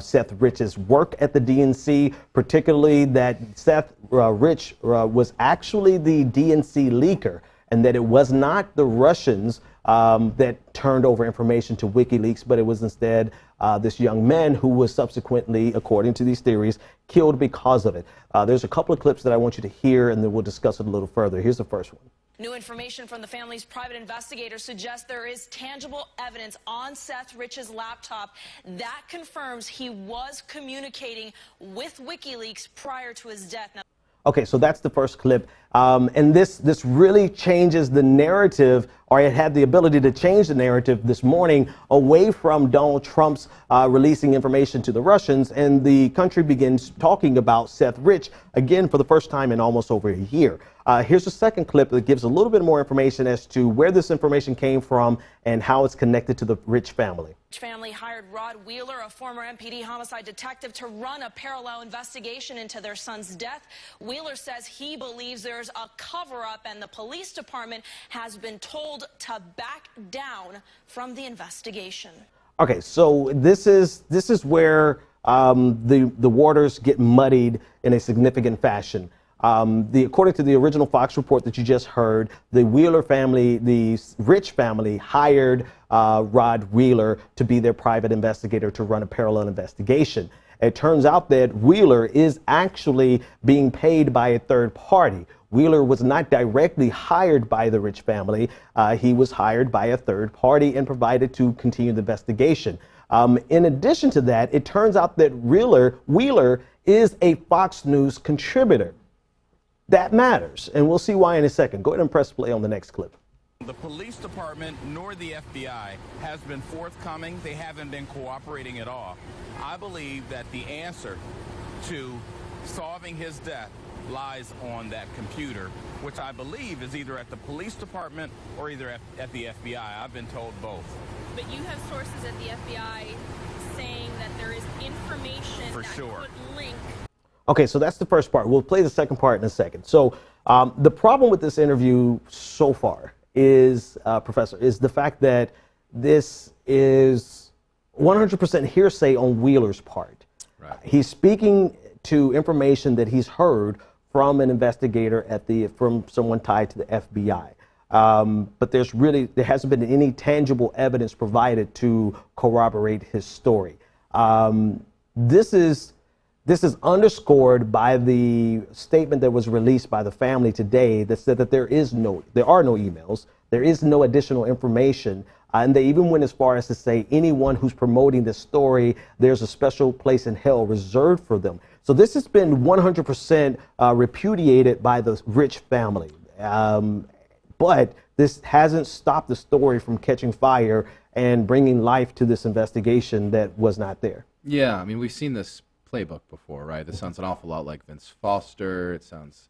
Seth Rich's work at the DNC, particularly that Seth Rich was actually the DNC leaker, and that it was not the Russians that turned over information to WikiLeaks, but it was instead this young man who was subsequently, according to these theories, killed because of it. There's a couple of clips that I want you to hear, and then we'll discuss it a little further. Here's the first one. New information from the family's private investigator suggests there is tangible evidence on Seth Rich's laptop that confirms he was communicating with WikiLeaks prior to his death. Now, okay, so that's the first clip. And this really changes the narrative, or it had the ability to change the narrative this morning away from Donald Trump's releasing information to the Russians, and the country begins talking about Seth Rich again for the first time in almost over a year. Here's a second clip that gives a little bit more information as to where this information came from and how it's connected to the Rich family. Rich family hired Rod Wheeler, a former MPD homicide detective, to run a parallel investigation into their son's death. Wheeler says he believes there's a cover-up, and the police department has been told to back down from the investigation. Okay, so this is where the waters get muddied in a significant fashion. According to the original Fox report that you just heard, the Wheeler family, the Rich family, hired Rod Wheeler to be their private investigator to run a parallel investigation. It turns out that Wheeler is actually being paid by a third party. Wheeler was not directly hired by the Rich family. He was hired by a third party and provided to continue the investigation. In addition to that, it turns out that Wheeler is a Fox News contributor. That matters, and we'll see why in a second. Go ahead and press play on the next clip. The police department nor the FBI has been forthcoming. They haven't been cooperating at all. I believe that the answer to solving his death lies on that computer, which I believe is either at the police department or either at the FBI. I've been told both. But you have sources at the FBI saying that there is information For that sure. could link. Okay, so that's the first part. We'll play the second part in a second. So the problem with this interview so far is, Professor, is the fact that this is 100% hearsay on Wheeler's part. Right. He's speaking to information that he's heard from an investigator from someone tied to the FBI. But there hasn't been any tangible evidence provided to corroborate his story. This is underscored by the statement that was released by the family today that said that there are no emails, there is no additional information, and they even went as far as to say anyone who's promoting this story, there's a special place in hell reserved for them. So this has been 100% repudiated by the Rich family. But this hasn't stopped the story from catching fire and bringing life to this investigation that was not there. Yeah, I mean, we've seen this playbook before, right? This sounds an awful lot like Vince Foster. It sounds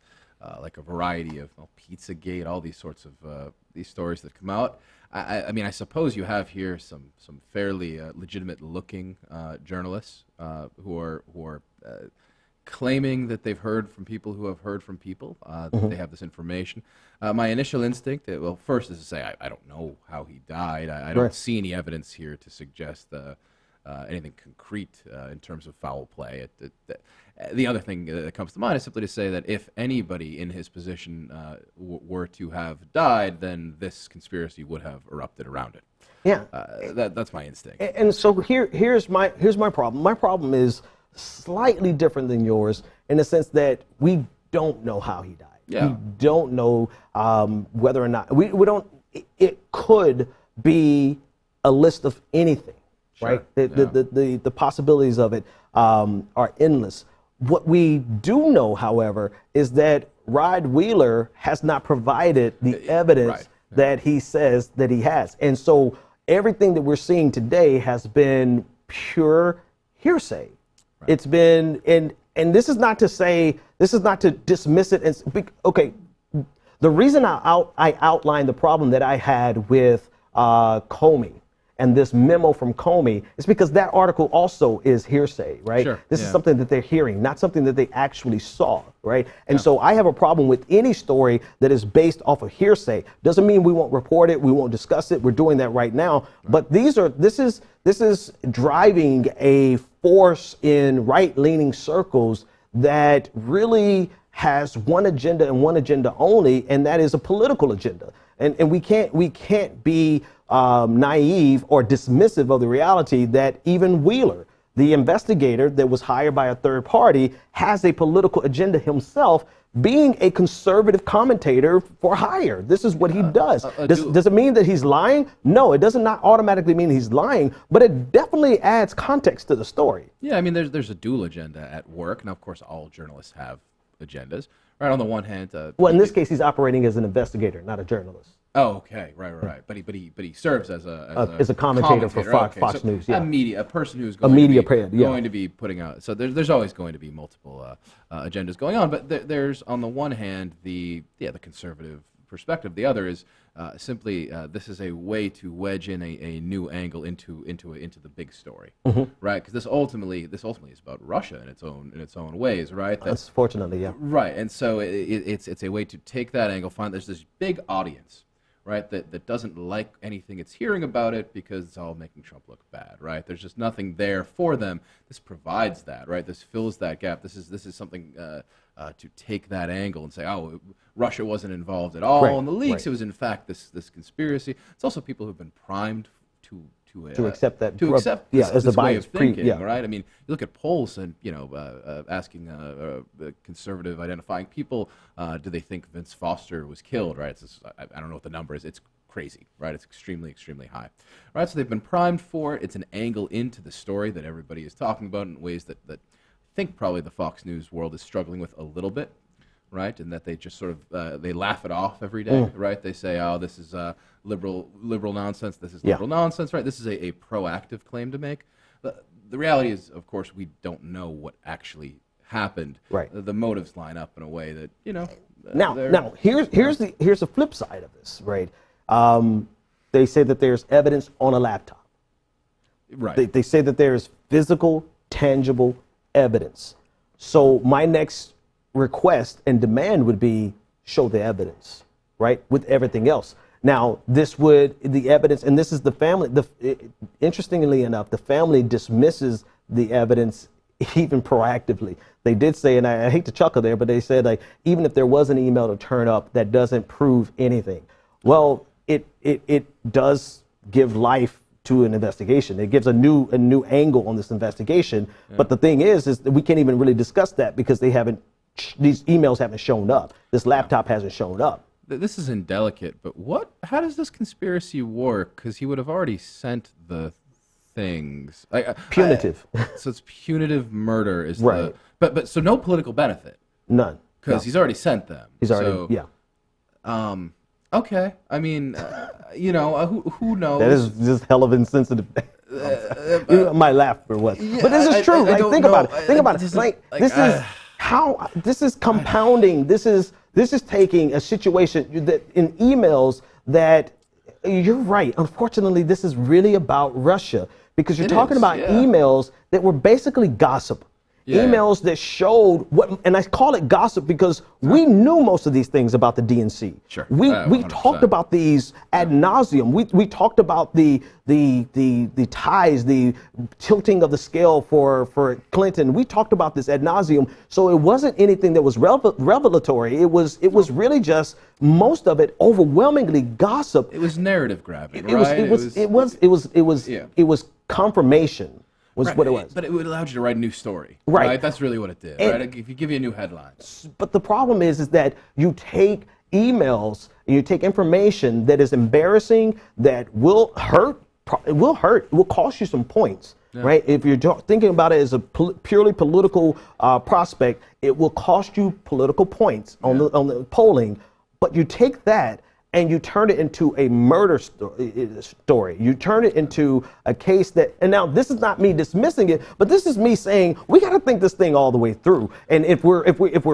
like a variety of Pizzagate, all these sorts of these stories that come out. I mean, I suppose you have here some fairly legitimate-looking journalists who are claiming that they've heard from people who have heard from people, that they have this information. My initial instinct, well, first is to say I don't know how he died. I don't see any evidence here to suggest anything concrete in terms of foul play. The other thing that comes to mind is simply to say that if anybody in his position were to have died, then this conspiracy would have erupted around it. Yeah, that's my instinct. And so here's my problem. My problem is slightly different than yours in the sense that we don't know how he died. Yeah. We don't know whether or not we don't. It could be a list of anything. Sure. Right? The possibilities of it are endless. What we do know, however, is that Rod Wheeler has not provided the evidence that he says that he has. And so everything that we're seeing today has been pure hearsay. Right. It's been, and this is not to say, this is not to dismiss it. Okay, the reason I outlined the problem that I had with Comey and this memo from Comey, it's because that article also is hearsay, right? Sure, This is yeah. something that they're hearing, not something that they actually saw, right? And so I have a problem with any story that is based off of hearsay. Doesn't mean we won't report it, we won't discuss it. We're doing that right now. But this is driving a force in right-leaning circles that really has one agenda and one agenda only, and that is a political agenda. And we can't be naive or dismissive of the reality that even Wheeler, the investigator that was hired by a third party, has a political agenda himself, being a conservative commentator for hire. This is what he does. Does it mean that he's lying? No, it does not automatically mean he's lying, but it definitely adds context to the story. Yeah, I mean, there's a dual agenda at work. Now, of course, all journalists have agendas. Right, on the one hand, well, in this case, he's operating as an investigator, not a journalist. Oh, okay, right. But he serves as a commentator for Fox so News. Yeah, a person who's going to be putting out. So there's always going to be multiple agendas going on. But there's on the one hand the conservative perspective. The other is simply this is a way to wedge in a new angle into the big story, right? Because this ultimately is about Russia in its own ways, right? Unfortunately, yeah. Right, and so it's a way to take that angle. Find there's this big audience, right, that doesn't like anything it's hearing about it because it's all making Trump look bad, right? There's just nothing there for them. This provides that, right? This fills that gap. This is something to take that angle and say, oh, Russia wasn't involved at all in the leaks. It was in fact this conspiracy. It's also people who've been primed to accept that this way of thinking, right? I mean, you look at polls and asking conservative identifying people, do they think Vince Foster was killed? Right? I don't know what the number is. It's crazy, right? It's extremely high, right? So they've been primed for it. It's an angle into the story that everybody is talking about in ways that I think probably the Fox News world is struggling with a little bit. Right, and that they just sort of they laugh it off every day, right? They say, "Oh, this is liberal nonsense. This is liberal nonsense." Right? This is a proactive claim to make. The reality is, of course, we don't know what actually happened. Right. The motives line up in a way that Now, here's the flip side of this, right? They say that there's evidence on a laptop. Right. They say that there's physical, tangible evidence. So my next request and demand would be show the evidence, right, with everything else. Now, the evidence, and this is the family, interestingly enough, the family dismisses the evidence even proactively. They did say, and I hate to chuckle there, but they said, like, even if there was an email to turn up, that doesn't prove anything. Well, it does give life to an investigation. It gives a new angle on this investigation. Yeah. But the thing is that we can't even really discuss that because these emails haven't shown up. This laptop hasn't shown up. This is indelicate, but how does this conspiracy work? Because he would have already sent the things. Punitive. So it's punitive murder is right. But so no political benefit. None. Because he's already sent them. Okay. I mean, who knows? That is just hell of insensitive. You might laugh for what, but this is true. Think about it. This is compounding. This is taking a situation that in emails that you're right. Unfortunately, this is really about Russia because you're talking about emails that were basically gossip. Emails that showed and I call it gossip because we knew most of these things about the DNC. Sure. We talked about these ad nauseum. We talked about the ties, the tilting of the scale for Clinton. We talked about this ad nauseum. So it wasn't anything that was revelatory. It was really just most of it overwhelmingly gossip. It was narrative grabbing, right? It was confirmation. What it was. But it allowed you to write a new story. Right. That's really what it did. Right. If you give you a new headline. But the problem is that you take emails and you take information that is embarrassing, that will hurt. It will cost you some points. Yeah. Right. If you're thinking about it as a purely political prospect, it will cost you political points on the polling. But you take that and you turn it into a murder story. You turn it into a case that, and now this is not me dismissing it, but this is me saying we got to think this thing all the way through. And if we're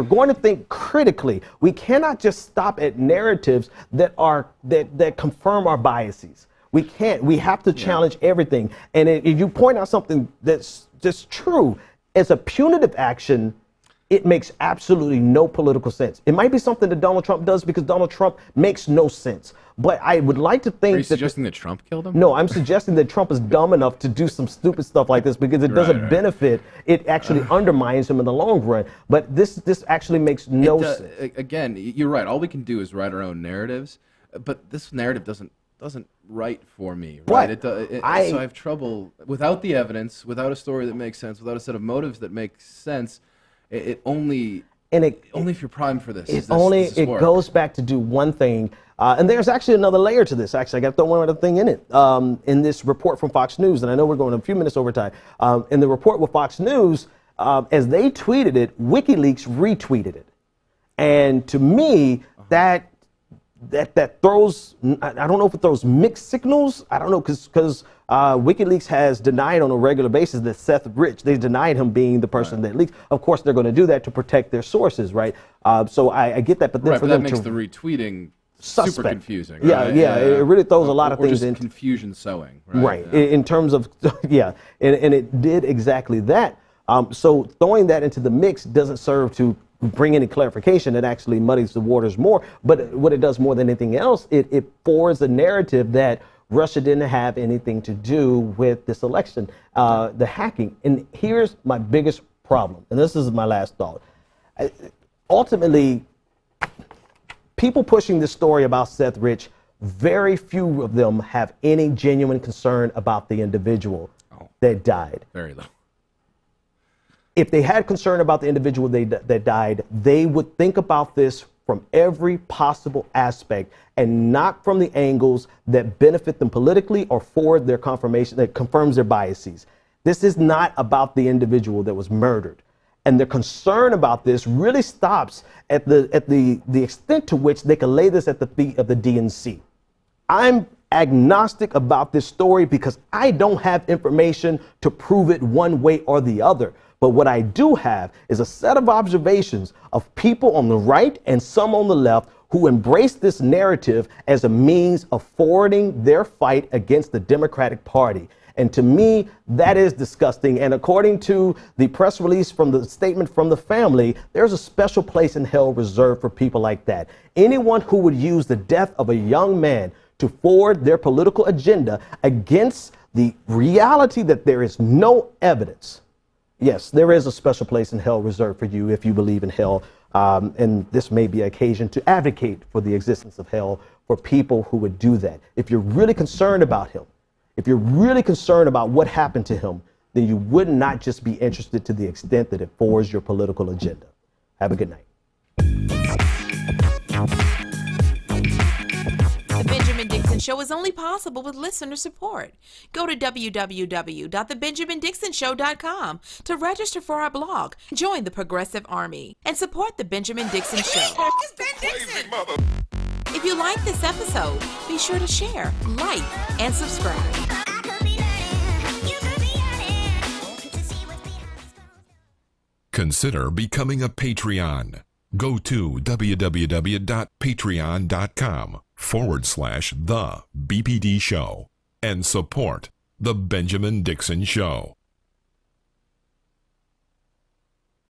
going to think critically, we cannot just stop at narratives that confirm our biases. We can't. We have to challenge everything. And if you point out something that's just true, as a punitive action, it makes absolutely no political sense. It might be something that Donald Trump does because Donald Trump makes no sense. But I would like to think Are you suggesting that Trump killed him? No, I'm suggesting that Trump is dumb enough to do some stupid stuff like this because it doesn't benefit. It actually undermines him in the long run. But this actually makes no sense. Again, you're right. All we can do is write our own narratives. But this narrative doesn't write for me, right? So I have trouble without the evidence, without a story that makes sense, without a set of motives that make sense. Only if you're primed for this. It goes back to do one thing, and there's actually another layer to this. Actually, I got to throw one other thing in it. In this report from Fox News, and I know we're going a few minutes over time. In the report with Fox News, as they tweeted it, WikiLeaks retweeted it, and to me that throws, I don't know if it throws mixed signals. I don't know because WikiLeaks has denied on a regular basis that Seth Rich, they denied him being the person that leaked. Of course, they're going to do that to protect their sources, right? So I get that, but then for that them makes to the retweeting suspect. super confusing. Yeah, right? it really throws a lot of things in. in Confusion sowing. Right. In terms of, and it did exactly that. So throwing that into the mix doesn't serve to bring any clarification. It actually muddies the waters more. But what it does more than anything else, it forwards the narrative that Russia didn't have anything to do with this election, the hacking. And here's my biggest problem, and this is my last thought. Ultimately, people pushing this story about Seth Rich, very few of them have any genuine concern about the individual that died. Very low. If they had concern about the individual that died, they would think about this from every possible aspect and not from the angles that benefit them politically or forward their confirmation that confirms their biases. This is not about the individual that was murdered. And their concern about this really stops at the extent to which they can lay this at the feet of the DNC. I'm agnostic about this story because I don't have information to prove it one way or the other. But what I do have is a set of observations of people on the right and some on the left who embrace this narrative as a means of forwarding their fight against the Democratic Party. And to me, that is disgusting. And according to the press release from the statement from the family, there's a special place in hell reserved for people like that. Anyone who would use the death of a young man to forward their political agenda against the reality that there is no evidence. Yes, there is a special place in hell reserved for you if you believe in hell. And this may be an occasion to advocate for the existence of hell for people who would do that. If you're really concerned about him, if you're really concerned about what happened to him, then you would not just be interested to the extent that it forwards your political agenda. Have a good night. The Benjamin Dixon Show is only possible with listener support. Go to www.thebenjamindixonshow.com to register for our blog, join the Progressive Army, and support The Benjamin Dixon Show. It's Ben Dixon! If you like this episode, be sure to share, like, and subscribe. Consider becoming a Patreon. Go to www.patreon.com/The BPD Show and support The Benjamin Dixon Show.